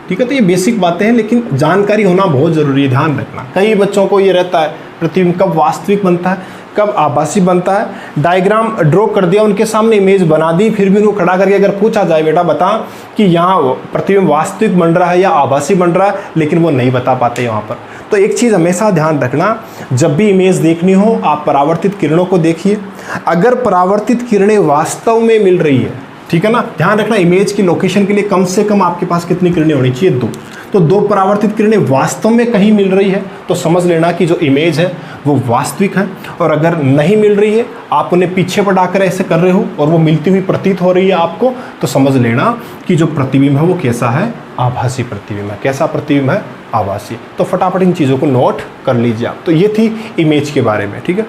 Speaker 1: ठीक है। तो ये बेसिक बातें हैं, लेकिन जानकारी होना बहुत जरूरी है, ध्यान रखना। कई बच्चों को ये रहता है प्रतिबिंब कब वास्तविक बनता है, कब आभासी बनता है। डायग्राम ड्रॉ कर दिया, उनके सामने इमेज बना दी, फिर भी उनको खड़ा करके अगर पूछा जाए बेटा बता कि यहाँ प्रतिबिंब वास्तविक बन रहा है या आभासी बन रहा है, लेकिन वो नहीं बता पाते वहाँ पर। तो एक चीज़ हमेशा ध्यान रखना, जब भी इमेज देखनी हो आप परावर्तित किरणों को देखिए। अगर परावर्तित किरणें वास्तव में मिल रही है, ठीक है ना, ध्यान रखना इमेज की लोकेशन के लिए कम से कम आपके पास कितनी किरणें होनी चाहिए, 2। तो 2 परावर्तित किरणें वास्तव में कहीं मिल रही है तो समझ लेना कि जो इमेज है वो वास्तविक है। और अगर नहीं मिल रही है, आप उन्हें पीछे बढ़ाकर ऐसे कर रहे हो और वो मिलती हुई प्रतीत हो रही है आपको, तो समझ लेना कि जो प्रतिबिंब है वो कैसा है, आभासी प्रतिबिंब है। कैसा प्रतिबिंब है, आभासी। तो फटाफट इन चीज़ों को नोट कर लीजिए आप। तो ये थी इमेज के बारे में, ठीक है।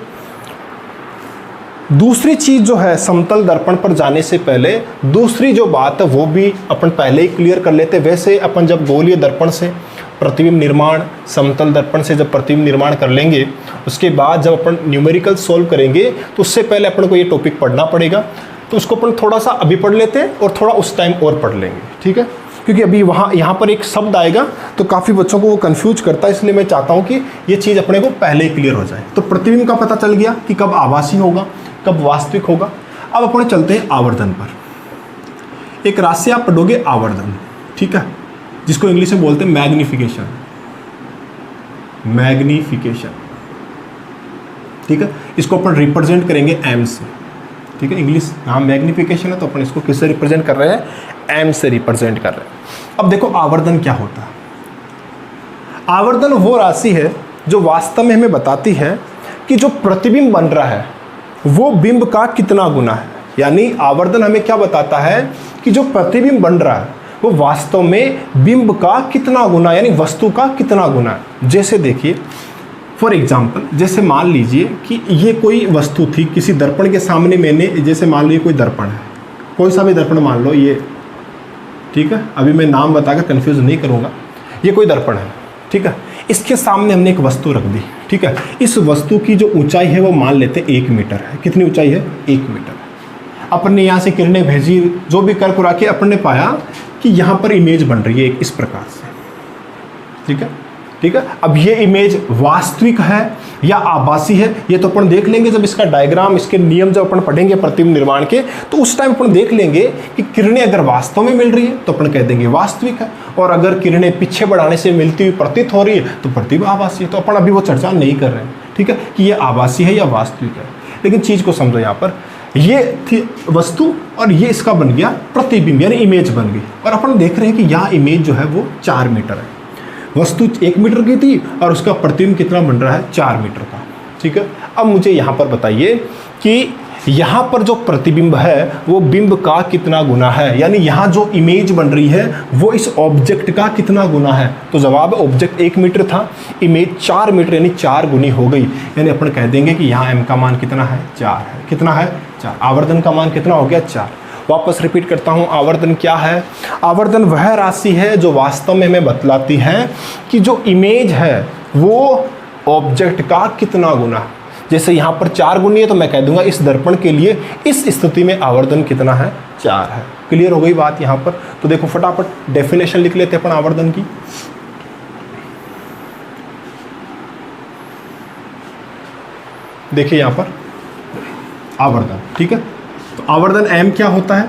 Speaker 1: दूसरी चीज जो है, समतल दर्पण पर जाने से पहले दूसरी जो बात है वो भी अपन पहले ही क्लियर कर लेते। वैसे अपन जब गोलीय दर्पण से प्रतिबिंब निर्माण, समतल दर्पण से जब प्रतिबिंब निर्माण कर लेंगे, उसके बाद जब अपन न्यूमेरिकल सोल्व करेंगे तो उससे पहले अपन को ये टॉपिक पढ़ना पड़ेगा। तो उसको अपन थोड़ा सा अभी पढ़ लेते हैं और थोड़ा उस टाइम और पढ़ लेंगे, ठीक है। क्योंकि अभी यहाँ पर एक शब्द आएगा तो काफ़ी बच्चों को वो कंफ्यूज करता है, इसलिए मैं चाहता हूँ कि ये चीज़ अपने को पहले ही क्लियर हो जाए। तो प्रतिबिंब का पता चल गया कि कब आभासी होगा, कब वास्तविक होगा। अब अपन चलते हैं आवर्धन पर। एक राशि आप पढ़ोगे आवर्धन, ठीक है, जिसको इंग्लिश में बोलते हैं मैग्निफिकेशन, मैग्निफिकेशन, ठीक है। इसको अपन रिप्रेजेंट करेंगे एम से, ठीक है। इंग्लिश यहाँ मैग्निफिकेशन है तो अपन इसको किससे रिप्रेजेंट कर रहे हैं, एम से रिप्रेजेंट कर रहे हैं। अब देखो आवर्धन क्या होता है। आवर्धन वो राशि है जो वास्तव में हमें बताती है कि जो प्रतिबिंब बन रहा है वो बिंब का कितना गुना है। यानी आवर्धन हमें क्या बताता है कि जो प्रतिबिंब बन रहा है वो वास्तव में बिंब का कितना गुना, यानी वस्तु का कितना गुना है। जैसे देखिए फॉर एग्जाम्पल, जैसे मान लीजिए कि ये कोई वस्तु थी, किसी दर्पण के सामने मैंने, जैसे मान लीजिए कोई दर्पण है, कोई सा भी दर्पण मान लो ये, ठीक है, अभी मैं नाम बताकर कंफ्यूज नहीं करूँगा। ये कोई दर्पण है, ठीक है, इसके सामने हमने एक वस्तु रख दी, ठीक है। इस वस्तु की जो ऊंचाई है वो मान लेते 1 मीटर है। कितनी ऊंचाई है, 1 मीटर। अपन ने यहाँ से किरणें भेजी, जो भी कर कुरा के अपन ने पाया कि यहाँ पर इमेज बन रही है इस प्रकार से, ठीक है, ठीक है। अब ये इमेज वास्तविक है या आभासी है, ये तो अपन देख लेंगे जब इसका डायग्राम, इसके नियम जब अपन पढ़ेंगे प्रतिबिंब निर्माण के, तो उस टाइम अपन देख लेंगे कि किरणें अगर वास्तव में मिल रही है तो अपन कह देंगे वास्तविक है, और अगर किरणें पीछे बढ़ाने से मिलती हुई प्रतीत हो रही है तो प्रतिबिंब आभासी है। तो अपन अभी वो चर्चा नहीं कर रहे हैं, ठीक है, कि ये आभासी है या वास्तविक है। लेकिन चीज़ को समझो, यहाँ पर ये थी वस्तु और ये इसका बन गया प्रतिबिंब, यानी इमेज बन गई। और अपन देख रहे हैं कि यहाँ इमेज जो है वो 4 मीटर है। वस्तु 1 मीटर की थी और उसका प्रतिबिंब कितना बन रहा है, 4 मीटर का, ठीक है। अब मुझे यहाँ पर बताइए कि यहाँ पर जो प्रतिबिंब है वो बिंब का कितना गुना है, यानी यहाँ जो इमेज बन रही है वो इस ऑब्जेक्ट का कितना गुना है। तो जवाब ऑब्जेक्ट 1 मीटर था, इमेज 4 मीटर यानी 4 गुनी हो गई, यानी अपन कह देंगे कि यहाँ m का मान कितना है 4 है। कितना है 4। आवर्धन का मान कितना हो गया 4। वापस रिपीट करता हूँ, आवर्धन क्या है? आवर्धन वह राशि है जो वास्तव में हमें बतलाती है कि जो इमेज है वो ऑब्जेक्ट का कितना गुना है। जैसे यहाँ पर 4 गुनी है तो मैं कह दूंगा इस दर्पण के लिए इस स्थिति में आवर्धन कितना है 4 है। क्लियर हो गई बात यहाँ पर। तो देखो फटाफट डेफिनेशन लिख लेते हैं अपन आवर्धन की। देखिए यहाँ पर आवर्धन, ठीक है। तो आवर्धन m क्या होता है,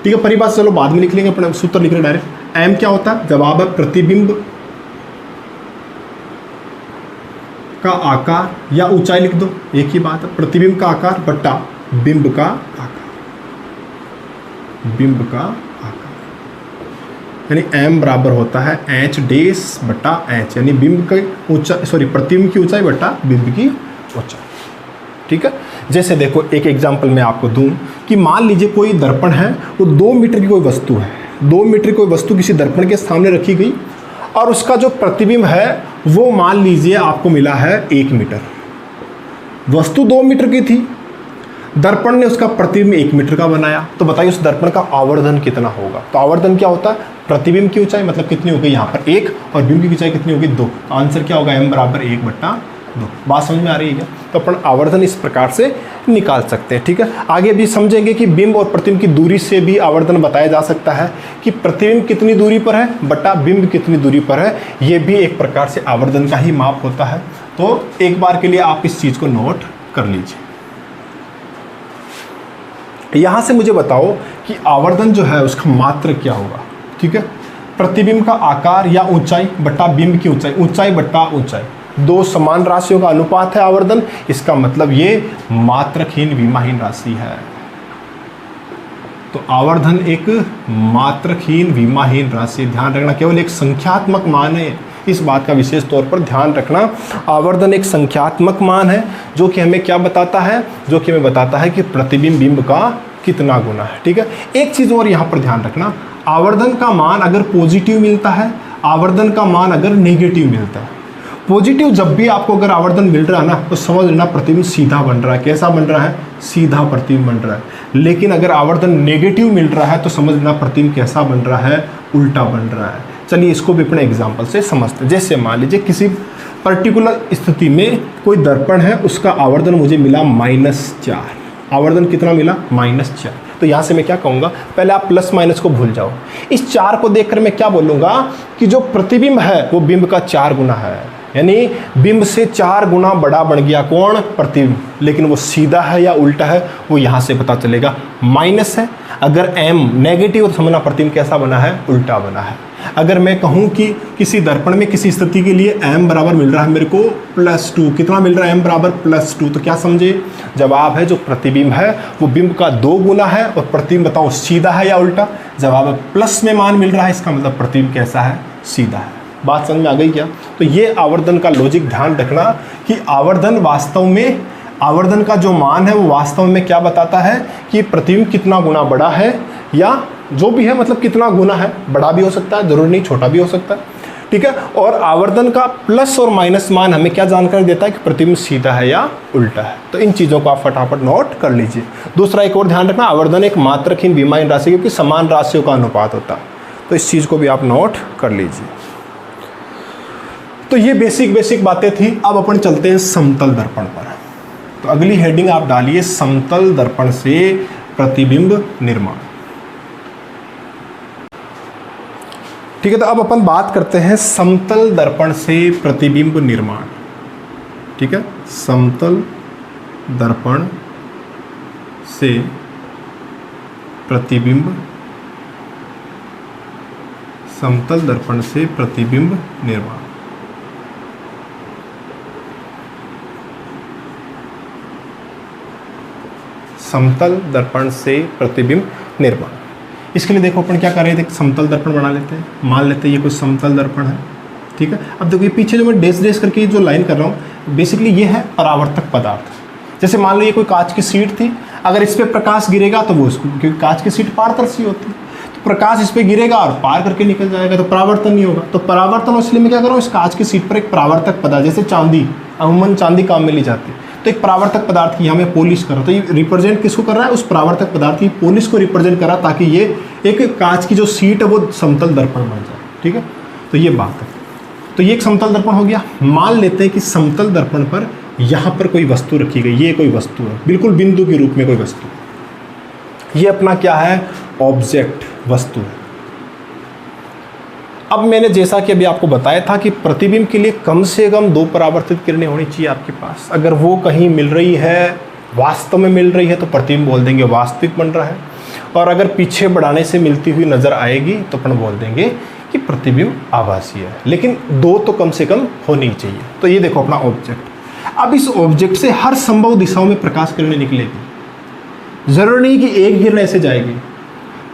Speaker 1: ठीक है। परिभाषा चलो बाद में लिख लेंगे, अपने सूत्र लिख रहे डायरेक्ट। m क्या होता है? जवाब है प्रतिबिंब का आकार या ऊंचाई लिख दो, एक ही बात है। प्रतिबिंब का आकार बट्टा बिंब का आकार, बिंब का आकार, यानी m बराबर होता है h डेस बट्टा h, यानी बिंब की ऊंचाई, सॉरी प्रतिबिंब की ऊंचाई बट्टा बिंब की ऊंचाई, ठीक है। जैसे देखो एक एग्जांपल मैं आपको दूं कि मान लीजिए कोई दर्पण है, वो 2 मीटर की कोई वस्तु है, 2 मीटर की कोई वस्तु किसी दर्पण के सामने रखी गई और उसका जो प्रतिबिंब है वो मान लीजिए आपको मिला है 1 मीटर। वस्तु 2 मीटर की थी, दर्पण ने उसका प्रतिबिंब 1 मीटर का बनाया, तो बताइए उस दर्पण का आवर्धन कितना होगा। तो आवर्धन क्या होता है? प्रतिबिंब की ऊंचाई, मतलब कितनी हो गई यहाँ पर 1 और बिंब की ऊंचाई कितनी होगी 2। तो आंसर क्या होगा? m बराबर 1/2। बात समझ में आ रही है क्या? तो अपन आवर्धन इस प्रकार से निकाल सकते हैं, ठीक है। आगे भी समझेंगे कि बिंब और प्रतिबिंब की दूरी से भी आवर्धन बताया जा सकता है कि प्रतिबिंब कितनी दूरी पर है बटा बिंब कितनी दूरी पर है, ये भी एक प्रकार से आवर्धन का ही माप होता है। तो एक बार के लिए आप इस चीज को नोट कर लीजिए। यहां से मुझे बताओ कि आवर्धन जो है उसका मात्रक क्या होगा, ठीक है। प्रतिबिंब का आकार या ऊंचाई बटा बिंब की ऊंचाई, ऊंचाई बटा ऊंचाई, 2 समान राशियों का अनुपात है आवर्धन। इसका मतलब ये मात्रकहीन विमाहीन राशि है। तो आवर्धन एक मात्रकहीन विमाहीन राशि, ध्यान रखना, केवल एक संख्यात्मक मान है, इस बात का विशेष तौर पर ध्यान रखना। आवर्धन एक संख्यात्मक मान है जो कि हमें क्या बताता है, जो कि हमें बताता है कि प्रतिबिंब बिंब का कितना गुना है, ठीक है। एक चीज और यहाँ पर ध्यान रखना, आवर्धन का मान अगर पॉजिटिव मिलता है, आवर्धन का मान अगर नेगेटिव मिलता है। पॉजिटिव जब भी आपको अगर आवर्धन मिल रहा है ना, तो समझ लेना प्रतिबिंब सीधा बन रहा है। कैसा बन रहा है? सीधा प्रतिबिंब बन रहा है। लेकिन अगर आवर्धन नेगेटिव मिल रहा है तो समझ लेना प्रतिबिंब कैसा बन रहा है? उल्टा बन रहा है। चलिए इसको भी अपने एग्जाम्पल से समझते हैं। जैसे मान लीजिए किसी पर्टिकुलर स्थिति में कोई दर्पण है, उसका आवर्धन मुझे मिला -4। आवर्धन कितना मिला? -4। तो यहाँ से मैं क्या कहूँगा, पहले आप प्लस माइनस को भूल जाओ। इस 4 को देखकर मैं क्या बोलूँगा कि जो प्रतिबिंब है वो बिंब का 4 गुना है, यानी बिंब से 4 गुना बड़ा बन गया कौन? प्रतिबिंब। लेकिन वो सीधा है या उल्टा है वो यहाँ से पता चलेगा। माइनस है, अगर m नेगेटिव तो समझना प्रतिबिंब कैसा बना है? उल्टा बना है। अगर मैं कहूँ कि किसी दर्पण में किसी स्थिति के लिए m बराबर मिल रहा है मेरे को +2, कितना मिल रहा है? m बराबर +2। तो क्या समझे? जवाब है जो प्रतिबिंब है वो बिंब का 2 गुना है और प्रतिबिंब बताओ सीधा है या उल्टा? जवाब है प्लस में मान मिल रहा है, इसका मतलब प्रतिबिंब कैसा है? सीधा है। बात समझ में आ गई क्या? तो ये आवर्धन का लॉजिक ध्यान रखना कि आवर्धन वास्तव में, आवर्धन का जो मान है वो वास्तव में क्या बताता है कि प्रतिबिंब कितना गुना बड़ा है, या जो भी है मतलब कितना गुना है, बड़ा भी हो सकता है, जरूरी नहीं छोटा भी हो सकता है, ठीक है। और आवर्धन का प्लस और माइनस मान हमें क्या जानकारी देता है कि प्रतिबिंब सीधा है या उल्टा है। तो इन चीज़ों को आप फटाफट नोट कर लीजिए। दूसरा एक और ध्यान रखना, आवर्धन एक मात्रकहीन विमाहीन राशि क्योंकि समान राशियों का अनुपात होता है। तो इस चीज़ को भी आप नोट कर लीजिए। तो ये बेसिक बातें थी। अब अपन चलते हैं समतल दर्पण पर। तो अगली हेडिंग आप डालिए समतल दर्पण से प्रतिबिंब निर्माण, ठीक है। तो अब अपन बात करते हैं समतल दर्पण से प्रतिबिंब निर्माण, ठीक है। समतल दर्पण से प्रतिबिंब, समतल दर्पण से प्रतिबिंब निर्माण। समतल दर्पण से प्रतिबिंब निर्माण, इसके लिए देखो अपन क्या कर रहे थे, समतल दर्पण बना लेते हैं। मान लेते हैं ये कोई समतल दर्पण है, ठीक है। अब देखो ये पीछे जो मैं डेस करके जो लाइन कर रहा हूँ, बेसिकली ये है परावर्तक पदार्थ। जैसे मान लो ये कोई कांच की सीट थी, अगर इस पर प्रकाश गिरेगा तो वो उसको, क्योंकि कांच की सीट पारदर्शी होती है, तो प्रकाश इस पर गिरेगा और पार करके निकल जाएगा, तो परावर्तन नहीं होगा। तो परावर्तन इसलिए मैं क्या करूँ, इस कांच की सीट पर एक परावर्तक पदार्थ, जैसे चांदी, अमूमन चांदी काम में ली जाती है, तो एक परावर्तक पदार्थ की यहाँ मैं पॉलिश कर रहा हूँ, तो ये रिप्रेजेंट किसको कर रहा है, उस परावर्तक पदार्थ की पॉलिश को रिप्रेजेंट कर रहा है, ताकि ये एक कांच की जो सीट है वो समतल दर्पण बन जाए। ठीक है, तो ये बात है। तो ये एक समतल दर्पण हो गया। मान लेते हैं कि समतल दर्पण पर यहाँ पर कोई वस्तु रखी गई, ये कोई वस्तु है, बिल्कुल बिंदु के रूप में कोई वस्तु, ये अपना क्या है, ऑब्जेक्ट, वस्तु है। अब मैंने जैसा कि अभी आपको बताया था कि प्रतिबिंब के लिए कम से कम 2 परावर्तित किरणें होनी चाहिए आपके पास। अगर वो कहीं मिल रही है, वास्तव में मिल रही है, तो प्रतिबिंब बोल देंगे वास्तविक बन रहा है, और अगर पीछे बढ़ाने से मिलती हुई नजर आएगी तो अपन बोल देंगे कि प्रतिबिंब आभासी है। लेकिन 2 तो कम से कम होनी चाहिए। तो ये देखो अपना ऑब्जेक्ट। अब इस ऑब्जेक्ट से हर संभव दिशाओं में प्रकाश किरणें निकलेगी, जरूरी नहीं कि एक किरण ऐसे जाएगी।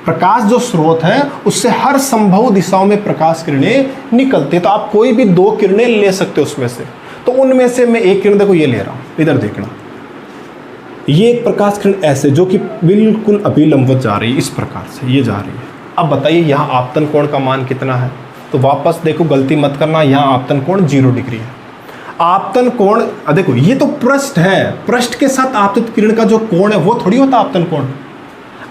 Speaker 1: प्रकाश जो स्रोत है उससे हर संभव दिशाओं में प्रकाश किरणें निकलते, तो आप कोई भी 2 किरणें ले सकते हो उसमें से। तो उनमें से मैं एक किरण, देखो ये ले रहा हूं, इधर देखना, ये एक प्रकाश किरण ऐसे जो कि बिल्कुल अभिलंबित जा रही है, इस प्रकार से ये जा रही है। अब बताइए यहाँ आपतन कोण का मान कितना है, तो वापस देखो, गलती मत करना, यहाँ आपतन कोण 0 डिग्री है। आपतन कोण देखो, ये तो पृष्ठ है, पृष्ठ के साथ आपतित किरण का जो कोण है वो थोड़ी होता आपतन कोण।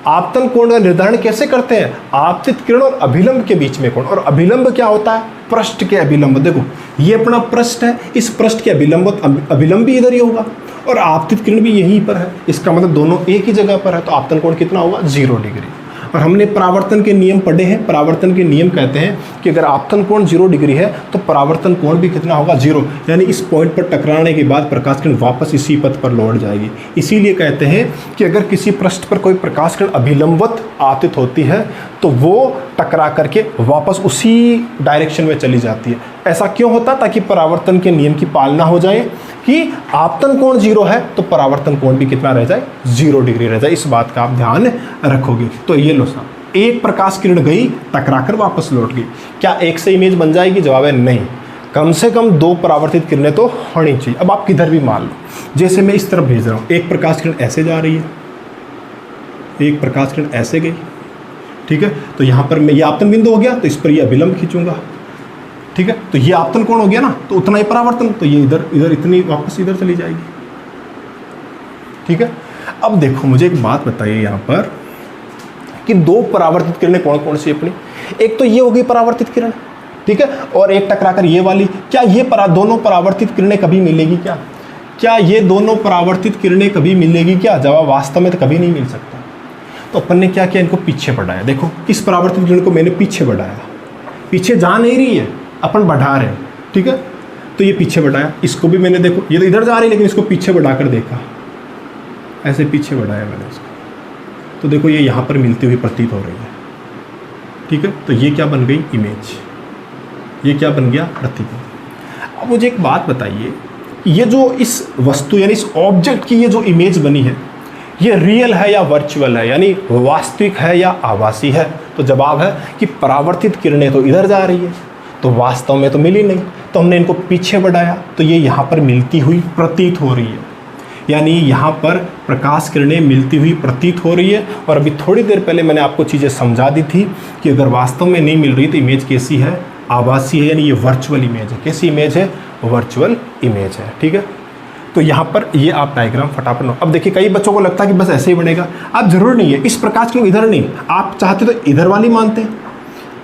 Speaker 1: आपतन कोण का निर्धारण कैसे करते हैं, आपतित किरण और अभिलंब के बीच में कोण, और अभिलंब क्या होता है, पृष्ठ के अभिलंब। देखो ये अपना पृष्ठ है, इस पृष्ठ के अभिलंब भी इधर ही होगा, और आपतित किरण भी यहीं पर है, इसका मतलब दोनों एक ही जगह पर है, तो आपतन कोण कितना होगा, 0 डिग्री। और हमने परावर्तन के नियम पढ़े हैं, परावर्तन के नियम कहते हैं कि अगर आपतन कोण 0 डिग्री है तो परावर्तन कोण भी कितना होगा, 0, यानी इस पॉइंट पर टकराने के बाद प्रकाश किरण वापस इसी पथ पर लौट जाएगी। इसीलिए कहते हैं कि अगर किसी पृष्ठ पर कोई प्रकाश किरण अभिलंबित आपतित होती है तो वो टकरा करके वापस उसी डायरेक्शन में चली जाती है। ऐसा क्यों होता, ताकि परावर्तन के नियम की पालना हो जाए कि आपतन कोण 0 है तो परावर्तन कोण भी कितना रह जाए, 0 डिग्री रह जाए। इस बात का आप ध्यान रखोगे। तो ये लो साहब, एक प्रकाश किरण गई, टकराकर वापस लौट गई, क्या एक से इमेज बन जाएगी, जवाब है नहीं, कम से कम 2 परावर्तित किरणें तो होनी चाहिए। अब आप किधर भी मान लो, जैसे मैं इस तरफ भेज रहा हूँ, एक प्रकाश किरण ऐसे जा रही है, एक प्रकाश किरण ऐसे गई, ठीक है, तो यहाँ पर मैं ये आपतन बिंदु हो गया, तो इस पर ये अभिलंब खींचूंगा, ठीक है, तो ये आपतन कोण हो गया ना, तो उतना ही परावर्तन, तो ये इधर इधर इतनी वापस इधर चली जाएगी। ठीक है, अब देखो मुझे एक बात बताइए यहाँ पर कि 2 परावर्तित किरणें कौन कौन सी अपनी, एक तो ये होगी परावर्तित किरण, ठीक है, और एक टकराकर ये वाली। क्या ये दोनों परावर्तित किरणें कभी मिलेगी, क्या ये दोनों परावर्तित किरणें कभी मिलेगी क्या, जवाब वास्तव में तो कभी नहीं मिल सकता। तो अपन ने क्या किया, इनको पीछे बढ़ाया। देखो इस परावर्तित किरण को मैंने पीछे बढ़ाया, पीछे जा नहीं रही है, अपन बढ़ा रहे हैं, ठीक है, तो ये पीछे बढ़ाया। इसको भी मैंने, देखो ये तो इधर जा रही है लेकिन इसको पीछे बढ़ाकर देखा, ऐसे पीछे बढ़ाया मैंने इसको, तो देखो ये यहाँ पर मिलती हुई प्रतीत हो रही है, ठीक है, तो ये क्या बन गई, इमेज, ये क्या बन गया, प्रतिबिंब। अब मुझे एक बात बताइए, ये जो इस वस्तु यानी इस ऑब्जेक्ट की ये जो इमेज बनी है, ये रियल है या वर्चुअल है, यानी वास्तविक है या आभासी है। तो जवाब है कि परावर्तित किरणें तो इधर जा रही है, तो वास्तव में तो मिली नहीं, तो हमने इनको पीछे बढ़ाया, तो ये यहाँ पर मिलती हुई प्रतीत हो रही है, यानी यहाँ पर प्रकाश किरणें मिलती हुई प्रतीत हो रही है। और अभी थोड़ी देर पहले मैंने आपको चीज़ें समझा दी थी कि अगर वास्तव में नहीं मिल रही तो इमेज कैसी है, आभासी है, यानी ये वर्चुअल इमेज है। कैसी इमेज है, वर्चुअल इमेज है, ठीक है। तो यहाँ पर ये आप डायग्राम फटाफट लो। अब देखिए कई बच्चों को लगता है कि बस ऐसे ही बनेगा, आप जरूर नहीं है, इस प्रकाश किरण इधर नहीं, आप चाहते तो इधर वाली मानते हैं,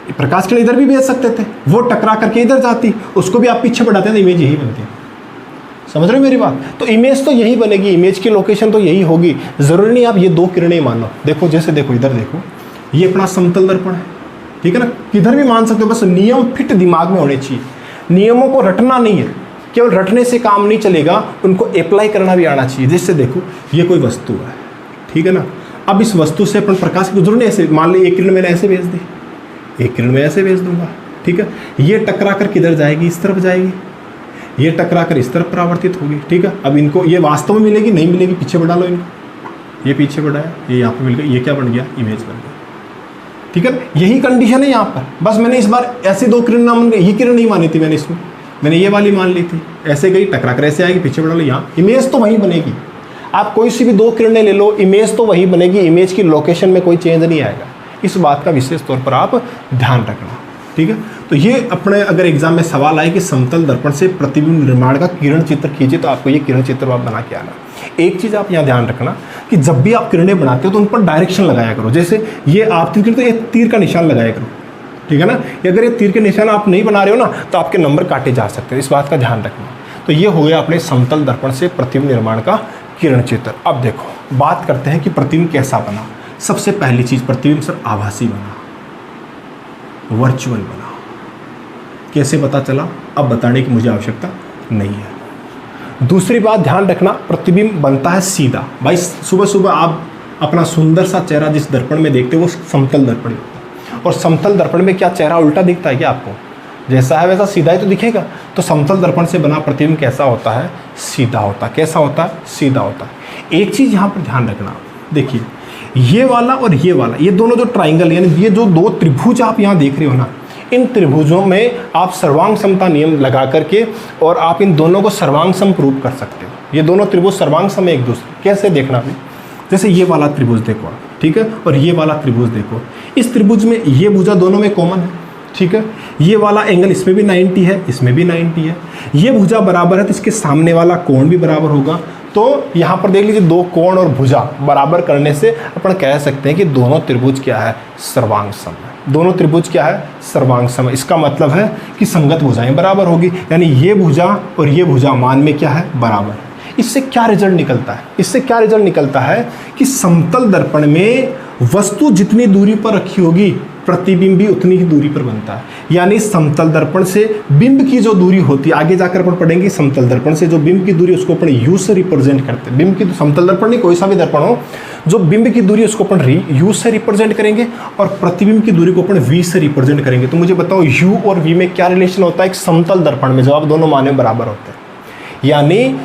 Speaker 1: प्रकाश किरण इधर भी भेज सकते थे, वो टकरा करके इधर जाती, उसको भी आप पीछे बढ़ाते हैं तो इमेज यही बनती है। समझ रहे हो मेरी बात, तो इमेज तो यही बनेगी, इमेज की लोकेशन तो यही होगी, जरूरी नहीं आप ये 2 किरणें मानो। देखो जैसे देखो इधर देखो, ये अपना समतल दर्पण है, ठीक है ना, किधर भी मान सकते हो, बस नियम फिट दिमाग में होने चाहिए, नियमों को रटना नहीं है, केवल रटने से काम नहीं चलेगा, उनको अप्लाई करना भी आना चाहिए। जैसे देखो ये कोई वस्तु है, ठीक है ना, अब इस वस्तु से अपन प्रकाश की जरूर नहीं, ऐसे मान ली एक किरण मैंने ऐसे भेज दी, एक किरण में ऐसे भेज दूंगा, ठीक है, ये टकरा कर किधर जाएगी, इस तरफ जाएगी, ये टकरा कर इस तरफ परावर्तित होगी, ठीक है। अब इनको ये वास्तव में मिलेगी, नहीं मिलेगी, पीछे बढ़ा लो इनको, ये पीछे बढ़ाया, ये यहाँ पे मिल गया, ये क्या बन गया, इमेज बन गया, ठीक है। यही कंडीशन है यहाँ पर, बस मैंने इस बार ऐसे 2 किरण ना मान गई, ये किरण नहीं मानी थी मैंने, इसमें मैंने ये वाली मान ली थी, ऐसे गई टकरा कर ऐसे आएगी, पीछे बढ़ा लो, यहाँ इमेज तो वहीं बनेगी। आप कोई सी भी दो किरणें ले लो, इमेज तो वही बनेगी, इमेज की लोकेशन में कोई चेंज नहीं आएगा। इस बात का विशेष तौर पर आप ध्यान रखना, ठीक है। तो ये अपने अगर एग्जाम में सवाल आए कि समतल दर्पण से प्रतिबिंब निर्माण का किरण चित्र कीजिए, तो आपको ये किरण चित्र आप बना के आना। एक चीज़ आप यहाँ ध्यान रखना कि जब भी आप किरणें बनाते हो तो उन पर डायरेक्शन लगाया करो। जैसे ये आप तीर, तो ये तीर का निशान लगाया करो, ठीक है ना। अगर ये तीर के निशान आप नहीं बना रहे हो ना, तो आपके नंबर काटे जा सकते हैं, इस बात का ध्यान रखना। तो ये हो गया अपने समतल दर्पण से प्रतिबिंब निर्माण का किरण चित्र। अब देखो बात करते हैं कि प्रतिबिंब कैसा बना। सबसे पहली चीज़, प्रतिबिंब सर आभासी बना, वर्चुअल बना। कैसे पता चला, अब बताने की मुझे आवश्यकता नहीं है। दूसरी बात ध्यान रखना, प्रतिबिंब बनता है सीधा। भाई सुबह सुबह आप अपना सुंदर सा चेहरा जिस दर्पण में देखते हो वो समतल दर्पण है, और समतल दर्पण में क्या चेहरा उल्टा दिखता है क्या आपको? जैसा है वैसा सीधा ही तो दिखेगा। तो समतल दर्पण से बना प्रतिबिंब कैसा होता है? सीधा होता है। कैसा होता है? सीधा होता है। एक चीज़ यहाँ पर ध्यान रखना, देखिए ये वाला और ये वाला, ये दोनों जो ट्राइंगल यानी ये जो दो त्रिभुज आप यहाँ देख रहे हो ना, इन त्रिभुजों में आप सर्वांग समता नियम लगा करके और आप इन दोनों को सर्वांग सम प्रूव कर सकते हो। ये दोनों त्रिभुज सर्वांग सम है एक दूसरे। कैसे देखना भी, जैसे ये वाला त्रिभुज देखो आप, ठीक है, और ये वाला त्रिभुज देखो। इस त्रिभुज में ये भुजा दोनों में कॉमन है, ठीक है। ये वाला एंगल इसमें भी 90 है, इसमें भी 90 है। ये भुजा बराबर है तो इसके सामने वाला कोण भी बराबर होगा। तो यहाँ पर देख लीजिए, दो कोण और भुजा बराबर करने से अपन कह सकते हैं कि दोनों त्रिभुज क्या है? सर्वांग सम है। दोनों त्रिभुज क्या है? सर्वांग सम है। इसका मतलब है कि संगत भुजाएं बराबर होगी, यानी ये भुजा और ये भुजा मान में क्या है? बराबर। इससे क्या रिजल्ट निकलता है? इससे क्या रिजल्ट निकलता है कि समतल दर्पण में वस्तु जितनी दूरी पर रखी होगी प्रतिबिंब भी उतनी ही दूरी पर बनता है। यानी समतल दर्पण से बिंब की जो दूरी होती है, आगे जाकर अपन पढ़ेंगे, समतल दर्पण से जो बिंब की दूरी उसको अपन यू से रिप्रेजेंट करते हैं। बिंब की समतल दर्पण नहीं, कोई सा भी दर्पण हो, जो बिंब की दूरी उसको अपन यू से रिप्रेजेंट करेंगे और प्रतिबिंब की दूरी को अपन वी से रिप्रेजेंट करेंगे। तो मुझे बताओ यू और वी में क्या रिलेशन होता है एक समतल दर्पण में, जब दोनों माने बराबर होते हैं। यानी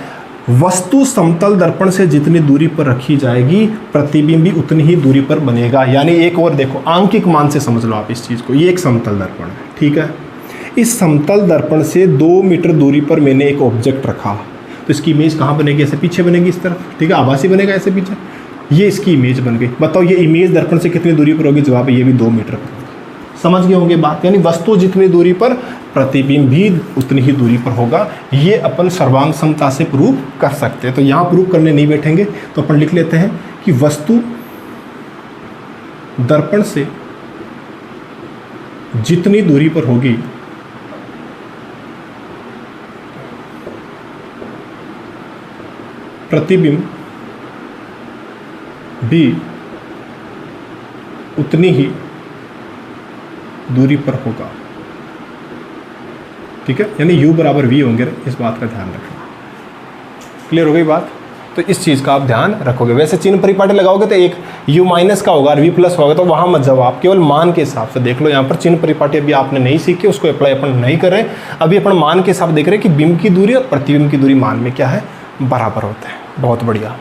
Speaker 1: वस्तु समतल दर्पण से जितनी दूरी पर रखी जाएगी प्रतिबिंब भी उतनी ही दूरी पर बनेगा। यानी एक और देखो, आंकिक मान से समझ लो आप इस चीज़ को। ये एक समतल दर्पण है, ठीक है। इस समतल दर्पण से 2 मीटर दूरी पर मैंने एक ऑब्जेक्ट रखा, तो इसकी इमेज कहाँ बनेगी? ऐसे पीछे बनेगी इस तरफ, ठीक है, आभासी बनेगा ऐसे पीछे। ये इसकी इमेज बन गई। बताओ ये इमेज दर्पण से कितनी दूरी पर होगी? जवाब ये भी 2 मीटर पर। समझ गए होंगे बात। यानी वस्तु जितनी दूरी पर प्रतिबिंब भी उतनी ही दूरी पर होगा। ये अपन सर्वांग समता से प्रूव कर सकते हैं। तो यहाँ प्रूव करने नहीं बैठेंगे, तो अपन लिख लेते हैं कि वस्तु दर्पण से जितनी दूरी पर होगी प्रतिबिंब भी उतनी ही दूरी पर होगा, ठीक है। यानी u बराबर v होंगे, इस बात का ध्यान रखना। क्लियर हो गई बात? तो इस चीज़ का आप ध्यान रखोगे। वैसे चिन्ह परिपाटी लगाओगे तो एक u माइनस का होगा और v प्लस होगा, तो वहाँ मत जाओ, आप केवल मान के हिसाब से देख लो। यहाँ पर चिन्ह परिपाटी अभी आपने नहीं सीखी, उसको अप्लाई अपन नहीं कर रहे। अभी अपन मान के हिसाब देख रहे हैं कि बिंब की दूरी और प्रतिबिंब की दूरी मान में क्या है? बराबर होते हैं। बहुत बढ़िया।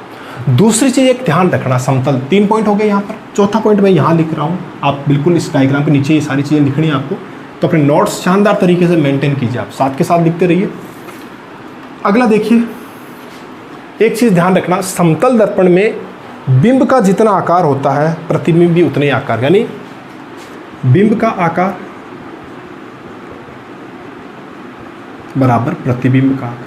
Speaker 1: दूसरी चीज़ एक ध्यान रखना, समतल 3 पॉइंट हो गए यहाँ पर। चौथा पॉइंट मैं यहाँ लिख रहा हूँ, आप बिल्कुल इस डायग्राम के नीचे ये सारी चीज़ें लिखनी है आपको। तो अपने नोट्स शानदार तरीके से मेंटेन कीजिए, आप साथ के साथ लिखते रहिए। अगला देखिए, एक चीज़ ध्यान रखना, समतल दर्पण में बिंब का जितना आकार होता है प्रतिबिंब भी उतने आकार, यानी बिंब का आकार बराबर प्रतिबिंब का आकार।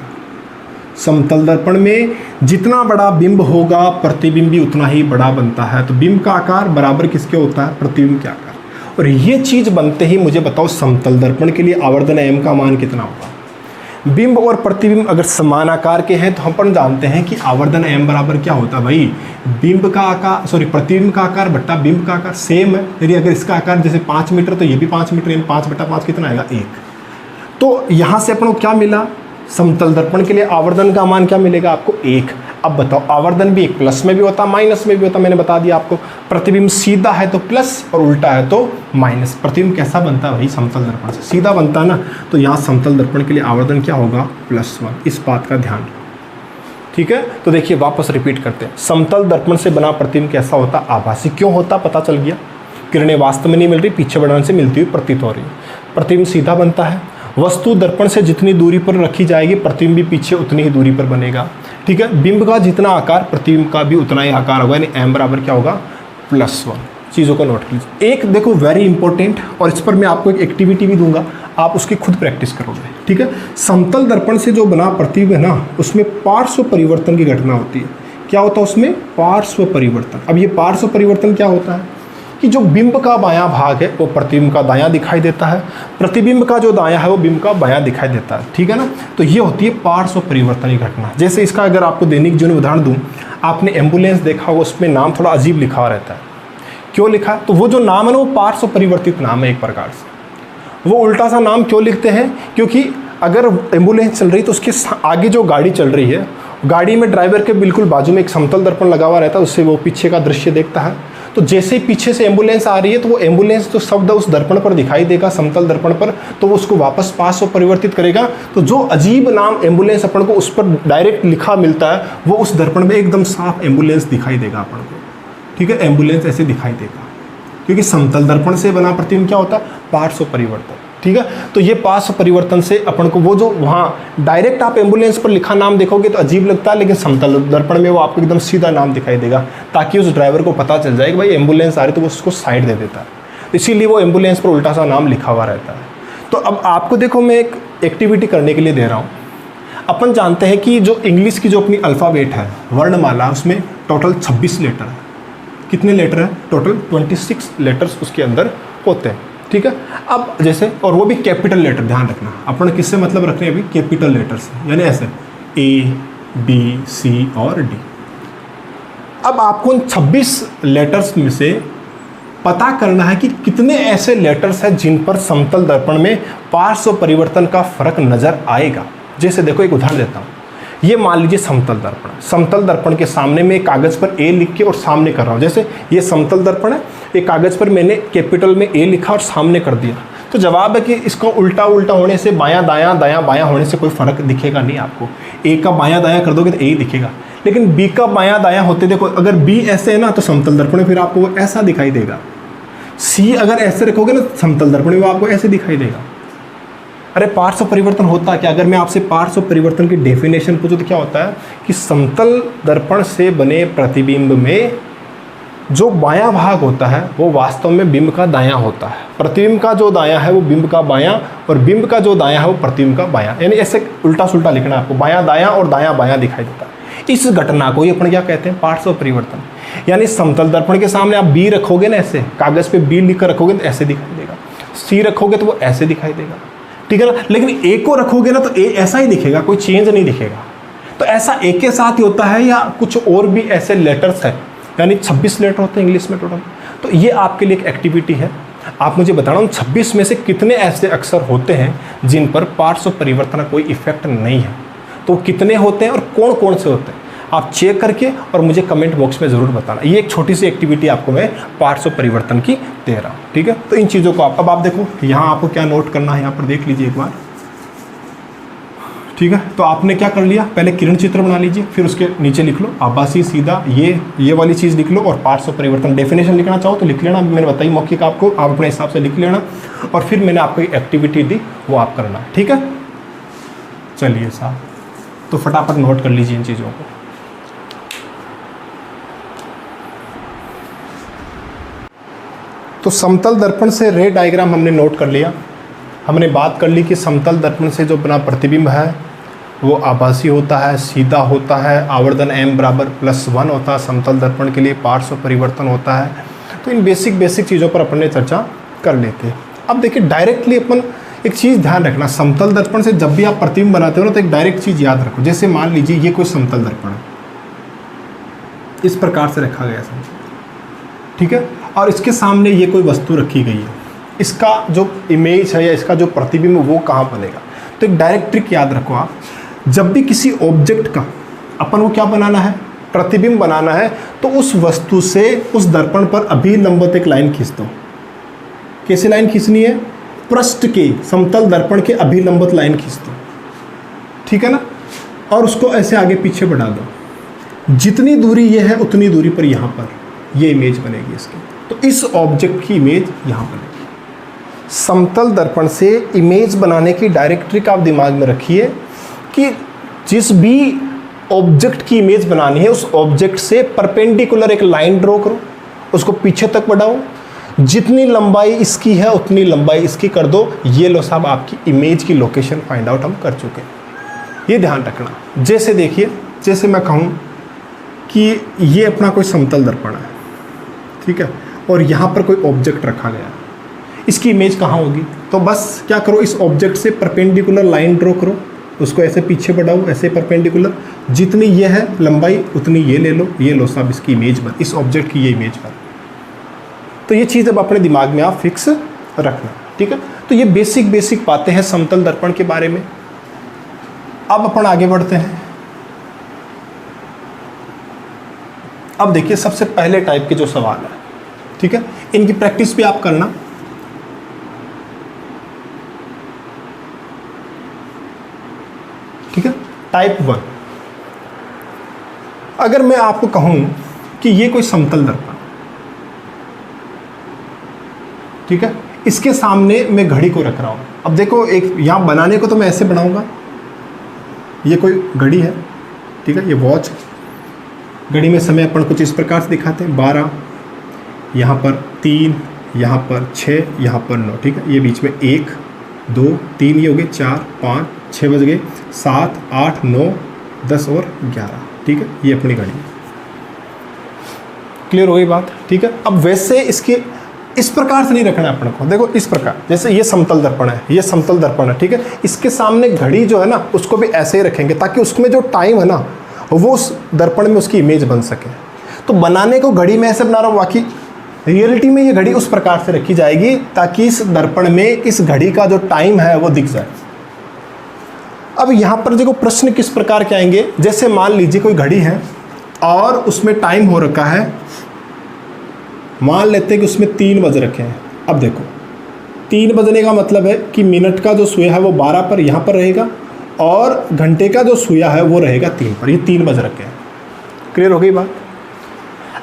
Speaker 1: समतल दर्पण में जितना बड़ा बिंब होगा प्रतिबिंब भी उतना ही बड़ा बनता है। तो बिंब का आकार बराबर किसके होता है? प्रतिबिंब के आकार। और ये चीज़ बनते ही मुझे बताओ समतल दर्पण के लिए आवर्धन m का मान कितना होगा? बिंब और प्रतिबिंब अगर समान आकार के हैं तो हम अपन जानते हैं कि आवर्धन m बराबर क्या होता है भाई? बिंब का आकार, सॉरी, प्रतिबिंब का आकार बट्टा बिंब का आकार सेम है। यदि अगर इसका आकार जैसे 5 मीटर तो ये भी 5 मीटर, यानी 5/5 कितना आएगा? 1। तो यहाँ से अपन को क्या मिला? समतल दर्पण के लिए आवर्धन का मान क्या मिलेगा आपको? 1। अब बताओ, आवर्धन भी एक प्लस में भी होता है माइनस में भी होता है, मैंने बता दिया आपको। प्रतिबिंब सीधा है तो प्लस और उल्टा है तो माइनस। प्रतिबिंब कैसा बनता है भाई? समतल दर्पण से सीधा बनता है ना, तो यहाँ समतल दर्पण के लिए आवर्धन क्या होगा? +1। इस बात का ध्यान, ठीक है। तो देखिए वापस रिपीट करते हैं, समतल दर्पण से बना प्रतिबिंब कैसा होता? आभासी। क्यों होता? पता चल गया, किरणें वास्तव में नहीं मिल रही, पीछे बढ़ने से मिलती हुई प्रतीत हो रही। प्रतिबिंब सीधा बनता है। वस्तु दर्पण से जितनी दूरी पर रखी जाएगी प्रतिबिंब भी पीछे उतनी ही दूरी पर बनेगा, ठीक ठीक है। बिंब का जितना आकार प्रतिबिंब का भी उतना ही आकार होगा, यानी m बराबर क्या होगा +1। चीज़ों को नोट कर लीजिए। एक देखो वेरी इंपॉर्टेंट, और इस पर मैं आपको एक एक्टिविटी भी दूंगा, आप उसकी खुद प्रैक्टिस करोगे, ठीक है। समतल दर्पण से जो बना प्रतिबिंब है ना, उसमें पार्श्व परिवर्तन की घटना होती है। क्या होता है उसमें? पार्श्व परिवर्तन। अब ये पार्श्व परिवर्तन क्या होता है कि जो बिंब का बायां भाग है वो प्रतिबिंब का दायां दिखाई देता है, प्रतिबिंब का जो दायां है वो बिंब का बायां दिखाई देता है, ठीक है ना। तो ये होती है पार्श्व परिवर्तन की घटना। जैसे इसका अगर आपको दैनिक जीवन में उदाहरण दूं, आपने एम्बुलेंस देखा होगा, उसमें नाम थोड़ा अजीब लिखा हुआ रहता है। क्यों लिखा? तो वो जो नाम है ना वो पार्श्व परिवर्तित नाम है एक प्रकार से। वो उल्टा सा नाम क्यों लिखते हैं? क्योंकि अगर एम्बुलेंस चल रही तो उसके आगे जो गाड़ी चल रही है, गाड़ी में ड्राइवर के बिल्कुल बाजू में एक समतल दर्पण लगा हुआ रहता है, उससे वो पीछे का दृश्य देखता है। तो जैसे ही पीछे से एम्बुलेंस आ रही है तो वो एम्बुलेंस जो शब्द उस दर्पण पर दिखाई देगा, समतल दर्पण पर, तो वो उसको वापस पार्श्व परिवर्तित करेगा। तो जो अजीब नाम एम्बुलेंस अपन को उस पर डायरेक्ट लिखा मिलता है, वो उस दर्पण में एकदम साफ एम्बुलेंस दिखाई देगा अपन को, ठीक है। एम्बुलेंस ऐसे दिखाई देगा, क्योंकि समतल दर्पण से बना प्रतिबिंब क्या होता है? पार्श्व परिवर्तन, ठीक है। तो ये पार्श्व परिवर्तन से अपन को वो जो वहाँ डायरेक्ट आप एम्बुलेंस पर लिखा नाम देखोगे तो अजीब लगता है, लेकिन समतल दर्पण में वो आपको एकदम सीधा नाम दिखाई देगा, ताकि उस ड्राइवर को पता चल जाए कि भाई एम्बुलेंस आ रही, तो वो उसको साइड दे देता है। इसीलिए वो एम्बुलेंस पर उल्टा सा नाम लिखा हुआ रहता है। तो अब आपको देखो, मैं एक एक्टिविटी करने के लिए दे रहा हूँ। अपन जानते हैं कि जो इंग्लिश की जो अपनी अल्फ़ाबेट है, वर्णमाला, उसमें टोटल 26 लेटर है। कितने लेटर है? टोटल 26 लेटर्स उसके अंदर होते हैं, ठीक है। अब जैसे, और वो भी कैपिटल लेटर, ध्यान रखना अपन किससे मतलब रख रहे हैं अभी? कैपिटल लेटर से, यानी ऐसे A, B, C और D। अब आपको उन 26 लेटर्स में से पता करना है कि कितने ऐसे लेटर्स हैं जिन पर समतल दर्पण में पार्श्व परिवर्तन का फर्क नजर आएगा। जैसे देखो, एक उदाहरण देता हूँ। ये मान लीजिए समतल दर्पण, समतल दर्पण के सामने में कागज़ पर A लिख के और सामने कर रहा हूँ। जैसे ये समतल दर्पण है, एक कागज़ पर मैंने कैपिटल में A लिखा और सामने कर दिया। तो जवाब है कि इसको उल्टा उल्टा होने से, बायां दायां दायां बायां होने से कोई फ़र्क दिखेगा नहीं आपको। A का बायां दायां कर दोगे तो A ही दिखेगा, लेकिन B का बायां दायां होते, देखो अगर B ऐसे है ना तो समतल दर्पण में फिर आपको वो ऐसा दिखाई देगा। C अगर ऐसे रखोगे ना समतल दर्पण में वो आपको ऐसे दिखाई देगा। अरे पार्श्व परिवर्तन होता क्या? अगर मैं आपसे पार्श्व परिवर्तन की डेफिनेशन पूछूं तो क्या होता है कि समतल दर्पण से बने प्रतिबिंब में जो बायां भाग होता है वो वास्तव में बिंब का दायां होता है। प्रतिबिंब का जो दायां है वो बिंब का बायां, और बिंब का जो दायां है वो प्रतिबिंब का बायां, यानी ऐसे उल्टा सुल्टा लिखना आपको, बायां दायां और दायां बायां दिखाई देता है। इस घटना को ही अपन क्या कहते हैं? पार्श्व परिवर्तन। यानी समतल दर्पण के सामने आप B रखोगे ना, ऐसे कागज़ पे B लिख कर रखोगे तो ऐसे दिखाई देगा, C रखोगे तो वो ऐसे दिखाई देगा, ठीक है ना। लेकिन A को रखोगे ना तो A ऐसा ही दिखेगा, कोई चेंज नहीं दिखेगा। तो ऐसा A के साथ ही होता है, या कुछ और भी ऐसे लेटर्स हैं, यानी 26 लेटर होते हैं इंग्लिश में टोटल। तो ये आपके लिए एक एक्टिविटी है, आप मुझे बताना उन 26 में से कितने ऐसे अक्षर होते हैं जिन पर पार्श्व परिवर्तन का कोई इफेक्ट नहीं है। तो कितने होते हैं और कौन कौन से होते हैं, आप चेक करके और मुझे कमेंट बॉक्स में ज़रूर बताना। ये एक छोटी सी एक्टिविटी आपको मैं पार्श्व परिवर्तन की दे रहा हूँ, ठीक है। तो इन चीज़ों को अब आप देखो, यहाँ आपको क्या नोट करना है, यहाँ पर देख लीजिए एक बार, ठीक है। तो आपने क्या कर लिया, पहले किरण चित्र बना लीजिए, फिर उसके नीचे लिख लो आभासी सीधा, ये वाली चीज़ लिख लो, और पार्श्व परिवर्तन डेफिनेशन लिखना चाहो तो लिख लेना, मैंने बताई मौखिक आपको, आप अपने हिसाब से लिख लेना, और फिर मैंने आपको एक्टिविटी दी वो आप करना, ठीक है। चलिए साहब, तो फटाफट नोट कर लीजिए इन चीज़ों को। तो समतल दर्पण से रे डायग्राम हमने नोट कर लिया। हमने बात कर ली कि समतल दर्पण से जो बना प्रतिबिंब है वो आभासी होता है, सीधा होता है, आवर्धन m बराबर +1 होता है, समतल दर्पण के लिए पार्श्व परिवर्तन होता है। तो इन बेसिक चीज़ों पर अपन ने चर्चा कर लेते हैं। अब देखिए, डायरेक्टली अपन एक चीज़ ध्यान रखना, समतल दर्पण से जब भी आप प्रतिबिंब बनाते हो ना तो एक डायरेक्ट चीज़ याद रखो। जैसे मान लीजिए ये कोई समतल दर्पण है, इस प्रकार से रखा गया समतल, ठीक है, और इसके सामने ये कोई वस्तु रखी गई है, इसका जो इमेज है या इसका जो प्रतिबिंब वो कहाँ बनेगा। तो एक डायरेक्ट ट्रिक याद रखो आप, जब भी किसी ऑब्जेक्ट का अपन को क्या बनाना है, प्रतिबिंब बनाना है, तो उस वस्तु से उस दर्पण पर अभिलंबित एक लाइन खींच दो। कैसे लाइन खींचनी है? पृष्ठ के, समतल दर्पण के अभिलंबित लाइन खींच दो, ठीक है ना, और उसको ऐसे आगे पीछे बढ़ा दो। जितनी दूरी ये है उतनी दूरी पर यहाँ पर ये इमेज बनेगी इसकी। तो इस ऑब्जेक्ट की इमेज यहाँ बनेगी। समतल दर्पण से इमेज बनाने की डायरेक्ट ट्रिक आप दिमाग में रखिए कि जिस भी ऑब्जेक्ट की इमेज बनानी है, उस ऑब्जेक्ट से परपेंडिकुलर एक लाइन ड्रॉ करो, उसको पीछे तक बढ़ाओ, जितनी लंबाई इसकी है उतनी लंबाई इसकी कर दो। ये लो साहब आपकी इमेज की लोकेशन फाइंड आउट हम कर चुके हैं। ये ध्यान रखना। जैसे देखिए, जैसे मैं कहूँ कि ये अपना कोई समतल दर्पण है, ठीक है, और यहाँ पर कोई ऑब्जेक्ट रखा गया, इसकी इमेज कहाँ होगी? तो बस क्या करो, इस ऑब्जेक्ट से परपेंडिकुलर लाइन ड्रॉ करो, उसको ऐसे पीछे बढ़ाओ, ऐसे परपेंडिकुलर, जितनी ये है लंबाई उतनी ये ले लो। ये लो साहब इसकी इमेज बन, इस ऑब्जेक्ट की ये इमेज बन। तो ये चीज़ अब अपने दिमाग में आप फिक्स रखना, ठीक है। तो ये बेसिक बातें हैं समतल दर्पण के बारे में। अब अपन आगे बढ़ते हैं। अब देखिए सबसे पहले टाइप के जो सवाल है, ठीक है, इनकी प्रैक्टिस भी आप करना। ठीक है, टाइप 1, अगर मैं आपको कहूं कि ये कोई समतल दर्पण, ठीक है, इसके सामने मैं घड़ी को रख रहा हूं। अब देखो, एक यहां बनाने को तो मैं ऐसे बनाऊंगा, ये कोई घड़ी है, ठीक है, ये वॉच, घड़ी में समय अपन कुछ इस प्रकार से दिखाते हैं, 12, यहाँ पर 3, यहाँ पर 6, यहाँ पर 9, ठीक है, ये बीच में 1, 2, 3, ये हो गए 4, 5, 6 बज गए, 7, 8, 9, 10 और 11, ठीक है, ये अपनी घड़ी है। क्लियर हो गई बात, ठीक है। अब वैसे इसके इस प्रकार से नहीं रखना है अपन को, देखो इस प्रकार, जैसे ये समतल दर्पण है, ये समतल दर्पण है, ठीक है, इसके सामने घड़ी जो है ना उसको भी ऐसे ही रखेंगे ताकि उसमें जो टाइम है ना वो उस दर्पण में उसकी इमेज बन सके। तो बनाने को घड़ी में ऐसे बना रहा हूँ, बाकी रियलिटी में ये घड़ी उस प्रकार से रखी जाएगी ताकि इस दर्पण में इस घड़ी का जो टाइम है वो दिख जाए। अब यहाँ पर देखो प्रश्न किस प्रकार के आएंगे, जैसे मान लीजिए कोई घड़ी है और उसमें टाइम हो रखा है, मान लेते हैं कि उसमें 3 बज रखे हैं। अब देखो 3 बजने का मतलब है कि मिनट का जो सुइया है वो 12 पर यहाँ पर रहेगा और घंटे का जो सुइया है वो रहेगा 3 पर, ये 3 बज रखे हैं। क्लियर हो गई बात।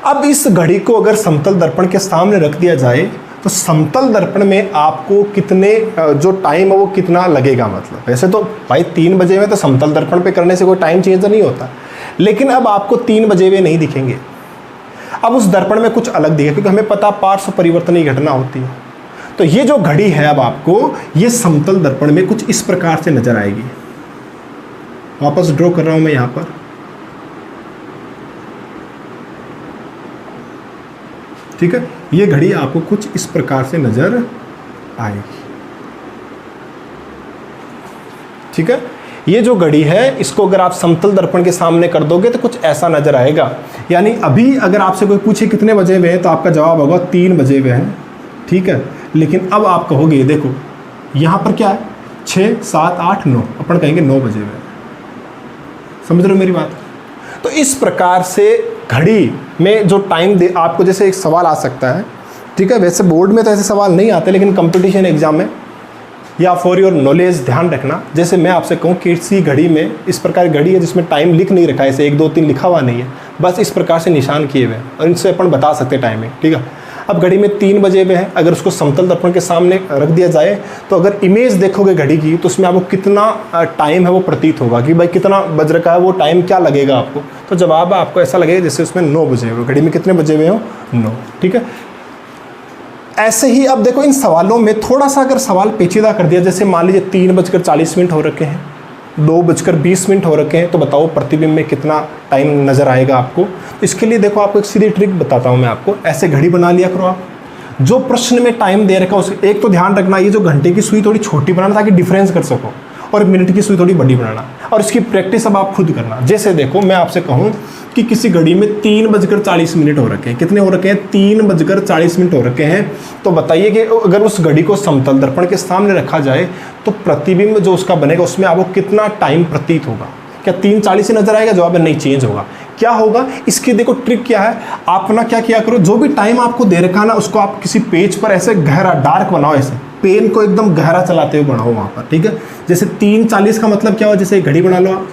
Speaker 1: अब इस घड़ी को अगर समतल दर्पण के सामने रख दिया जाए तो समतल दर्पण में आपको कितने जो टाइम है वो कितना लगेगा, मतलब वैसे तो भाई 3 बजे में तो समतल दर्पण पे करने से कोई टाइम चेंज नहीं होता, लेकिन अब आपको 3 बजे हुए नहीं दिखेंगे, अब उस दर्पण में कुछ अलग दिखेगा, क्योंकि हमें पता पार्श्व परिवर्तनीय घटना होती है। तो ये जो घड़ी है अब आपको ये समतल दर्पण में कुछ इस प्रकार से नजर आएगी। वापस ड्रॉ कर रहा हूं मैं यहां पर, ठीक है, ये घड़ी आपको कुछ इस प्रकार से नजर आएगी, ठीक है। ये जो घड़ी है इसको अगर आप समतल दर्पण के सामने कर दोगे तो कुछ ऐसा नजर आएगा। यानी अभी अगर आपसे कोई पूछे कितने बजे हुए हैं तो आपका जवाब होगा 3 बजे हुए हैं, ठीक है। लेकिन अब आप कहोगे देखो यहां पर क्या है 6, 7, 8, 9, अपन कहेंगे 9 बजे हुए हैं। समझ रहे हो मेरी बात। तो इस प्रकार से घड़ी में जो टाइम दे आपको, जैसे एक सवाल आ सकता है, ठीक है, वैसे बोर्ड में तो ऐसे सवाल नहीं आते लेकिन कंपटीशन एग्जाम में या फॉर योर नॉलेज ध्यान रखना, जैसे मैं आपसे कहूँ कि किसी घड़ी में इस प्रकार घड़ी है जिसमें टाइम लिख नहीं रखा है, ऐसे 1, 2, 3 लिखा हुआ नहीं है, बस इस प्रकार से निशान किए हुए हैं और इनसे अपन बता सकते टाइमिंग, ठीक है। अब घड़ी में 3 बजे हुए हैं, अगर उसको समतल दर्पण के सामने रख दिया जाए तो अगर इमेज देखोगे घड़ी की तो उसमें आपको कितना टाइम है वो प्रतीत होगा कि भाई कितना बज रखा है, वो टाइम क्या लगेगा आपको। तो जवाब आपको ऐसा लगेगा जैसे उसमें 9 बजे हुए, घड़ी में कितने बजे हुए हो 9, ठीक है। ऐसे ही अब देखो इन सवालों में थोड़ा सा अगर सवाल पेचीदा कर दिया, जैसे मान लीजिए 3:40 हो रखे हैं, 2:20 हो रखे हैं, तो बताओ प्रतिबिंब में कितना टाइम नज़र आएगा आपको। इसके लिए देखो आपको एक सीधी ट्रिक बताता हूँ मैं आपको, ऐसे घड़ी बना लिया करो आप, जो प्रश्न में टाइम दे रखा उस एक तो ध्यान रखना, ये जो घंटे की सुई थोड़ी छोटी बनाना ताकि डिफरेंस कर सको, और मिनट की सुई थोड़ी बड़ी बनाना, और इसकी प्रैक्टिस अब आप खुद करना। जैसे देखो मैं आपसे कहूँ कि किसी घड़ी में 3:40 हो रखे हैं, कितने हो रखे हैं 3:40 हो रखे हैं, तो बताइए कि अगर उस घड़ी को समतल दर्पण के सामने रखा जाए तो प्रतिबिंब जो उसका बनेगा उसमें आपको कितना टाइम प्रतीत होगा। क्या 3:40 नजर आएगा? जवाब नहीं, चेंज होगा। क्या होगा इसकी देखो ट्रिक क्या है, आप ना क्या किया करो, जो भी टाइम आपको दे रखा ना उसको आप किसी पेज पर ऐसे गहरा डार्क बनाओ, ऐसे पेन को एकदम गहरा चलाते हुए बढ़ाओ वहाँ पर, ठीक है। जैसे 3:40 का मतलब क्या हो, जैसे घड़ी बना लो आप,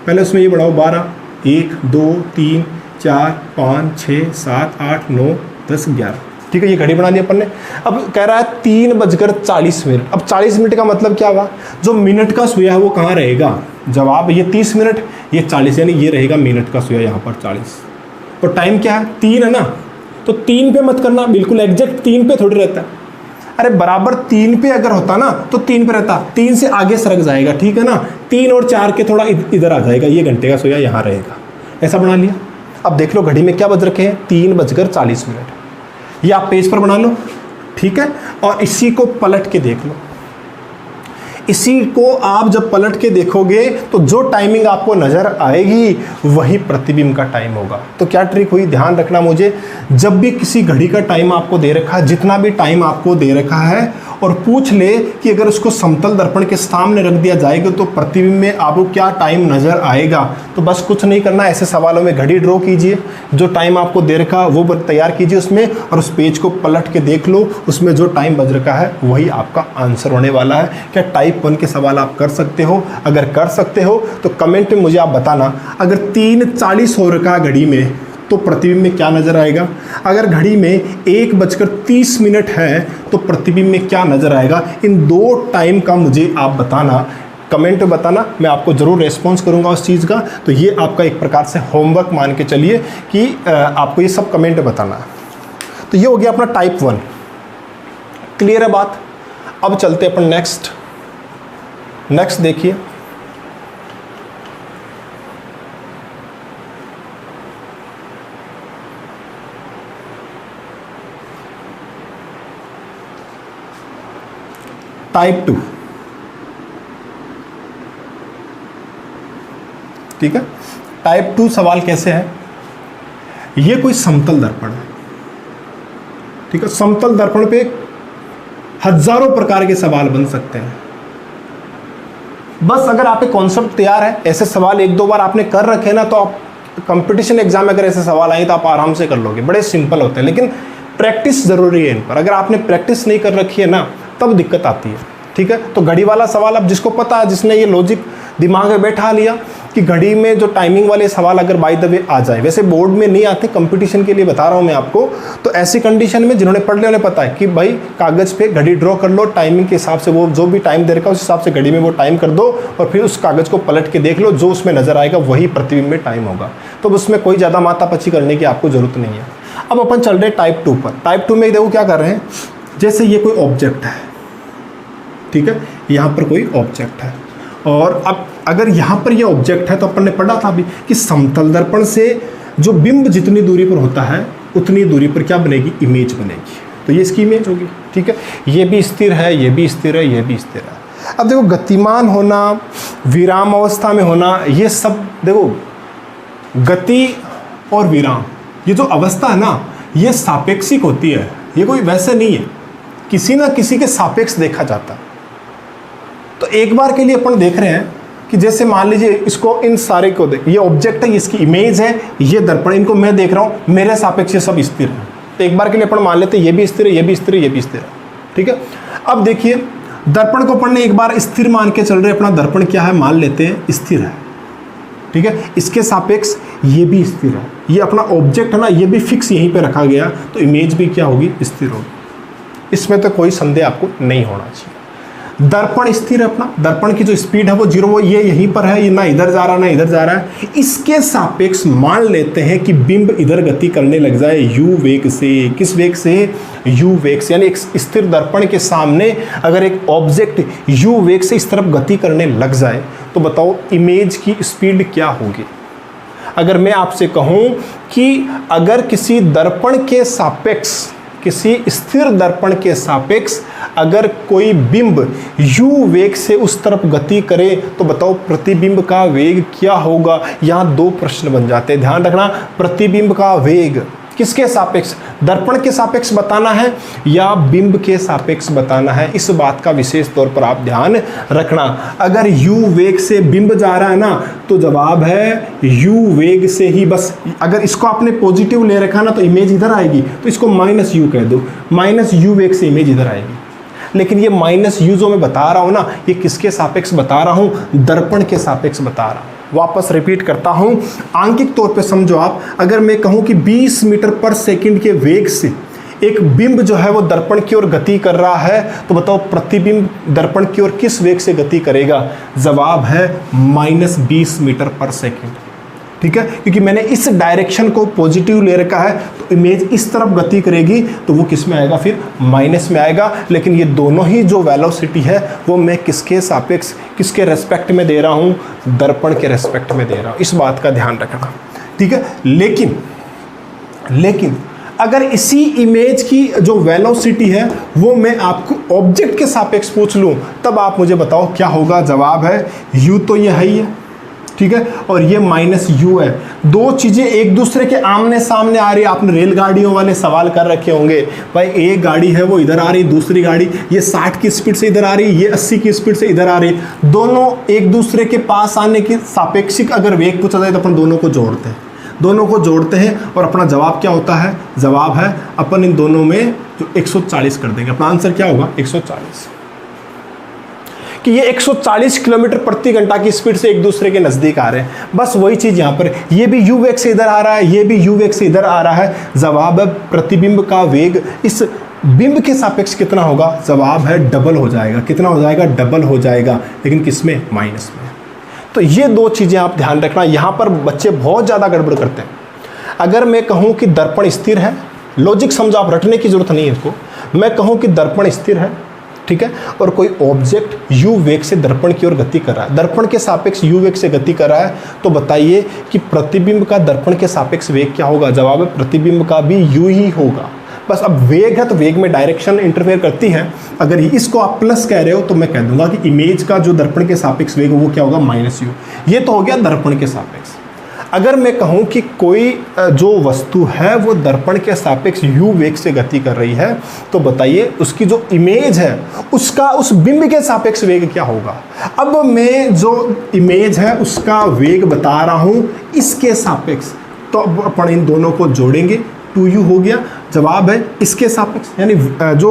Speaker 1: पहले उसमें ये बढ़ाओ 12, 1, 2, 3, 4, 5, 6, 7, 8, 9, 10, 11, ठीक है, ये घड़ी बना ली अपन ने। अब कह रहा है 3:40। अब 40 मिनट का मतलब क्या हुआ, जो मिनट का सुइया है वो कहाँ रहेगा, जवाब ये 30 मिनट, ये 40, यानी ये रहेगा मिनट का सुइया यहाँ पर 40। तो टाइम क्या है 3 है ना, तो 3 पे मत करना, बिल्कुल एग्जैक्ट 3 पे थोड़ी रहता है। अरे बराबर 3 पे अगर होता ना तो 3 पे रहता, 3 से आगे सरक जाएगा, ठीक है ना, 3 और 4 के थोड़ा इधर आ जाएगा, ये घंटे का सुइया यहाँ रहेगा, ऐसा बना लिया। अब देख लो घड़ी में क्या बज रखे हैं, 3:40। ये आप पेज पर बना लो, ठीक है, और इसी को पलट के देख लो। इसी को आप जब पलट के देखोगे तो जो टाइमिंग आपको नजर आएगी वही प्रतिबिंब का टाइम होगा। तो क्या ट्रिक हुई, ध्यान रखना मुझे, जब भी किसी घड़ी का टाइम आपको दे रखा है, जितना भी टाइम आपको दे रखा है, और पूछ ले कि अगर उसको समतल दर्पण के सामने रख दिया जाएगा तो प्रतिबिंब में आपको क्या टाइम नजर आएगा, तो बस कुछ नहीं करना, ऐसे सवालों में घड़ी ड्रॉ कीजिए, जो टाइम आपको दे रखा वो तैयार कीजिए उसमें, और उस पेज को पलट के देख लो, उसमें जो टाइम बज रखा है वही आपका आंसर होने वाला है। क्या टाइप 1 के सवाल आप कर सकते हो? अगर कर सकते हो तो कमेंट में मुझे आप बताना। अगर 3:40 हो रखा है घड़ी में तो प्रतिबिंब में क्या नजर आएगा, अगर घड़ी में 1:30 है तो प्रतिबिंब में क्या नजर आएगा, इन दो टाइम का मुझे आप बताना, कमेंट में बताना, मैं आपको ज़रूर रेस्पॉन्स करूंगा उस चीज़ का। तो ये आपका एक प्रकार से होमवर्क मान के चलिए कि आपको ये सब कमेंट में बताना है। तो ये हो गया अपना टाइप 1, क्लियर है बात। अब चलते अपन नेक्स्ट देखिए, टाइप 2, ठीक है। टाइप 2 सवाल कैसे है, ये कोई समतल दर्पण है, ठीक है। समतल दर्पण पे हजारों प्रकार के सवाल बन सकते हैं। बस अगर आप एक कॉन्सेप्ट तैयार है, ऐसे सवाल 1-2 बार आपने कर रखे ना, तो आप कंपटीशन एग्जाम में अगर ऐसे सवाल आए तो आप आराम से कर लोगे, बड़े सिंपल होते हैं। लेकिन प्रैक्टिस जरूरी है इन पर, अगर आपने प्रैक्टिस नहीं कर रखी है ना तब दिक्कत आती है, ठीक है। तो घड़ी वाला सवाल, अब जिसको पता है, जिसने ये लॉजिक दिमाग में बैठा लिया कि घड़ी में जो टाइमिंग वाले सवाल अगर बाय द वे आ जाए, वैसे बोर्ड में नहीं आते, कंपटीशन के लिए बता रहा हूँ मैं आपको, तो ऐसी कंडीशन में जिन्होंने पढ़ लिया उन्हें पता है कि भाई कागज़ पे घड़ी ड्रॉ कर लो, टाइमिंग के हिसाब से वो जो भी टाइम दे रखा है उस हिसाब से घड़ी में वो टाइम कर दो, और फिर उस कागज़ को पलट के देख लो, जो उसमें नजर आएगा वही प्रतिबिंब में टाइम होगा। तो उसमें कोई ज़्यादा मातापची करने की आपको ज़रूरत नहीं है। अब अपन चल रहे टाइप 2 पर। टाइप 2 में देखो क्या कर रहे हैं, जैसे ये कोई ऑब्जेक्ट है, ठीक है, यहाँ पर कोई ऑब्जेक्ट है, और अब अगर यहाँ पर ये ऑब्जेक्ट है तो अपन ने पढ़ा था अभी कि समतल दर्पण से जो बिंब जितनी दूरी पर होता है उतनी दूरी पर क्या बनेगी, इमेज बनेगी। तो ये इसकी इमेज होगी, ठीक है। ये भी स्थिर है, ये भी स्थिर है, ये भी स्थिर है। अब देखो गतिमान होना, विराम अवस्था में होना, ये सब देखो, गति और विराम, ये जो अवस्था है ना, ये सापेक्षिक होती है, ये कोई वैसे नहीं है, किसी ना किसी के सापेक्ष देखा जाता है। तो एक बार के लिए अपन देख रहे हैं कि जैसे मान लीजिए इसको, इन सारे को देख, ये ऑब्जेक्ट है, इसकी इमेज है, ये दर्पण, इनको मैं देख रहा हूँ, मेरे सापेक्ष ये सब स्थिर है। तो एक बार के लिए अपन मान लेते हैं ये भी स्थिर है, ये भी स्थिर है, ये भी स्थिर है, ठीक है। अब देखिए दर्पण को अपन ने एक बार स्थिर मान के चल रहे, अपना दर्पण क्या है मान लेते हैं स्थिर है, ठीक है। इसके सापेक्ष ये भी स्थिर है, ये अपना ऑब्जेक्ट है ना, ये भी फिक्स यहीं पे रखा गया, तो इमेज भी क्या होगी, स्थिर होगी। इसमें तो कोई संदेह आपको नहीं होना चाहिए। दर्पण स्थिर है, अपना दर्पण की जो स्पीड है वो 0, वो ये यहीं पर है, ये ना इधर जा रहा ना इधर जा रहा है। इसके सापेक्ष मान लेते हैं कि बिंब इधर गति करने लग जाए u वेग से। किस वेग से, u वेग से। यानी एक स्थिर दर्पण के सामने अगर एक ऑब्जेक्ट u वेग से इस तरफ गति करने लग जाए तो बताओ इमेज की स्पीड क्या होगी। अगर मैं आपसे कहूं कि अगर किसी दर्पण के सापेक्ष, किसी स्थिर दर्पण के सापेक्ष अगर कोई बिंब u वेग से उस तरफ गति करे तो बताओ प्रतिबिंब का वेग क्या होगा। यहाँ 2 प्रश्न बन जाते हैं, ध्यान रखना। प्रतिबिंब का वेग किसके सापेक्ष, दर्पण के सापेक्ष बताना है या बिंब के सापेक्ष बताना है, इस बात का विशेष तौर पर आप ध्यान रखना। अगर u वेग से बिंब जा रहा है ना तो जवाब है u वेग से ही। बस अगर इसको आपने पॉजिटिव ले रखा ना तो इमेज इधर आएगी, तो इसको -u कह दो, -u वेग से इमेज इधर आएगी। लेकिन ये -u जो मैं बता रहा हूँ ना, ये किसके सापेक्ष बता रहा हूँ, दर्पण के सापेक्ष बता रहा हूँ। वापस रिपीट करता हूं, आंकिक तौर पे समझो आप। अगर मैं कहूं कि 20 मीटर पर सेकंड के वेग से एक बिंब जो है वो दर्पण की ओर गति कर रहा है, तो बताओ प्रतिबिंब दर्पण की ओर किस वेग से गति करेगा? जवाब है -20 मीटर पर सेकेंड। ठीक है, क्योंकि मैंने इस डायरेक्शन को पॉजिटिव ले रखा है, तो इमेज इस तरफ गति करेगी, तो वो किस में आएगा? फिर माइनस में आएगा। लेकिन ये दोनों ही जो वेलोसिटी है वो मैं किसके सापेक्ष, किसके रेस्पेक्ट में दे रहा हूँ? दर्पण के रेस्पेक्ट में दे रहा हूँ। इस बात का ध्यान रखना। ठीक है, लेकिन अगर इसी इमेज की जो वेलोसिटी है वो मैं आपको ऑब्जेक्ट के सापेक्ष पूछ लूँ, तब आप मुझे बताओ क्या होगा? जवाब है u तो ये है ही है, ठीक है, और ये -u है। दो चीज़ें एक दूसरे के आमने सामने आ रही है। आपने रेलगाड़ियों वाले सवाल कर रखे होंगे, भाई एक गाड़ी है वो इधर आ रही, दूसरी गाड़ी ये 60 की स्पीड से इधर आ रही, ये 80 की स्पीड से इधर आ रही, दोनों एक दूसरे के पास आने की सापेक्षिक अगर वेग पूछा जाए तो अपन दोनों को जोड़ते हैं और अपना जवाब क्या होता है? जवाब है अपन इन दोनों में जो 140 कर देंगे। अपना आंसर क्या होगा? 140। कि ये 140 किलोमीटर प्रति घंटा की स्पीड से एक दूसरे के नज़दीक आ रहे हैं। बस वही चीज़ यहाँ पर, ये भी u वेग से इधर आ रहा है, ये भी u वेग से इधर आ रहा है। जवाब है प्रतिबिंब का वेग इस बिंब के सापेक्ष कितना होगा? जवाब है डबल हो जाएगा। कितना हो जाएगा? डबल हो जाएगा। लेकिन किसमें? माइनस में। तो ये दो चीज़ें आप ध्यान रखना। यहाँ पर बच्चे बहुत ज़्यादा गड़बड़ करते हैं। अगर मैं कहूँ कि दर्पण स्थिर है, लॉजिक समझो, आप रटने की जरूरत नहीं है इसको। मैं कहूँ कि दर्पण स्थिर है, ठीक है, और कोई ऑब्जेक्ट u वेग से दर्पण की ओर गति कर रहा है, दर्पण के सापेक्ष u वेग से गति कर रहा है, तो बताइए कि प्रतिबिंब का दर्पण के सापेक्ष वेग क्या होगा? जवाब है प्रतिबिंब का भी u ही होगा। बस अब वेग है तो वेग में डायरेक्शन इंटरफेयर करती है। अगर इसको आप प्लस कह रहे हो तो मैं कह दूंगा कि इमेज का जो दर्पण के सापेक्ष वेग वो क्या होगा? -u। ये तो हो गया दर्पण के सापेक्ष। अगर मैं कहूँ कि कोई जो वस्तु है वो दर्पण के सापेक्ष u वेग से गति कर रही है, तो बताइए उसकी जो इमेज है उसका उस बिंब के सापेक्ष वेग क्या होगा? अब मैं जो इमेज है उसका वेग बता रहा हूँ इसके सापेक्ष, तो अब अपन इन दोनों को जोड़ेंगे, 2u हो गया। जवाब है इसके सापेक्ष, यानी जो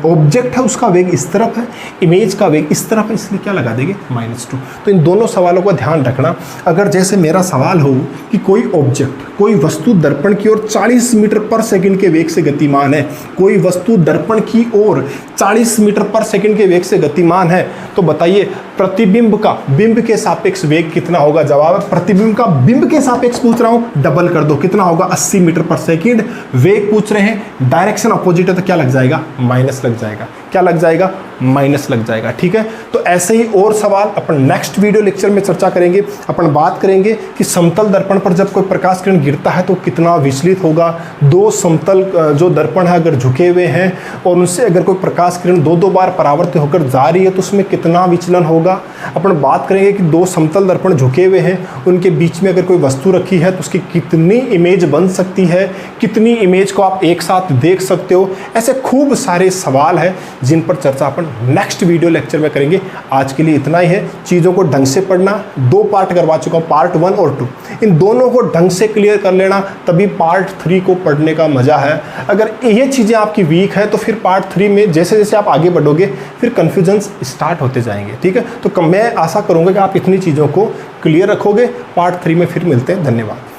Speaker 1: ऑब्जेक्ट है उसका वेग इस तरफ है, इमेज का वेग इस तरफ है, इसलिए क्या लगा देंगे? -2। तो इन दोनों सवालों का ध्यान रखना। अगर जैसे मेरा सवाल हो कि कोई ऑब्जेक्ट, कोई वस्तु दर्पण की ओर 40 मीटर पर सेकंड के वेग से गतिमान है, कोई वस्तु दर्पण की ओर 40 मीटर पर सेकंड के वेग से गतिमान है, तो बताइए प्रतिबिंब का बिंब के सापेक्ष वेग कितना होगा? जवाब है प्रतिबिंब का बिंब के सापेक्ष पूछ रहा हूँ, डबल कर दो, कितना होगा? 80 मीटर पर सेकंड। वेग पूछ रहे हैं, डायरेक्शन अपोजिट है तो क्या लग जाएगा? माइनस लग जाएगा। क्या लग जाएगा? माइनस लग जाएगा। ठीक है, तो ऐसे ही और सवाल अपन नेक्स्ट वीडियो लेक्चर में चर्चा करेंगे। अपन बात करेंगे कि समतल दर्पण पर जब कोई प्रकाश किरण गिरता है तो कितना विचलित होगा। दो समतल जो दर्पण है अगर झुके हुए हैं और उनसे अगर कोई प्रकाश किरण दो बार परावर्तित होकर जा रही है तो उसमें कितना विचलन होगा। अपन बात करेंगे कि दो समतल दर्पण झुके हुए हैं, उनके बीच में अगर कोई वस्तु रखी है तो उसकी कितनी इमेज बन सकती है, कितनी इमेज को आप एक साथ देख सकते हो। ऐसे खूब सारे सवाल हैं जिन पर चर्चा अपन नेक्स्ट वीडियो लेक्चर में करेंगे। आज के लिए इतना ही है। चीज़ों को ढंग से पढ़ना, 2 पार्ट करवा चुका हूँ, पार्ट 1 और 2। इन दोनों को ढंग से क्लियर कर लेना, तभी पार्ट 3 को पढ़ने का मज़ा है। अगर ये चीज़ें आपकी वीक है तो फिर पार्ट 3 में जैसे जैसे आप आगे बढ़ोगे फिर कन्फ्यूजन्स स्टार्ट होते जाएंगे। ठीक है, तो मैं आशा करूँगा कि आप इतनी चीज़ों को क्लियर रखोगे। पार्ट 3 में फिर मिलते हैं। धन्यवाद।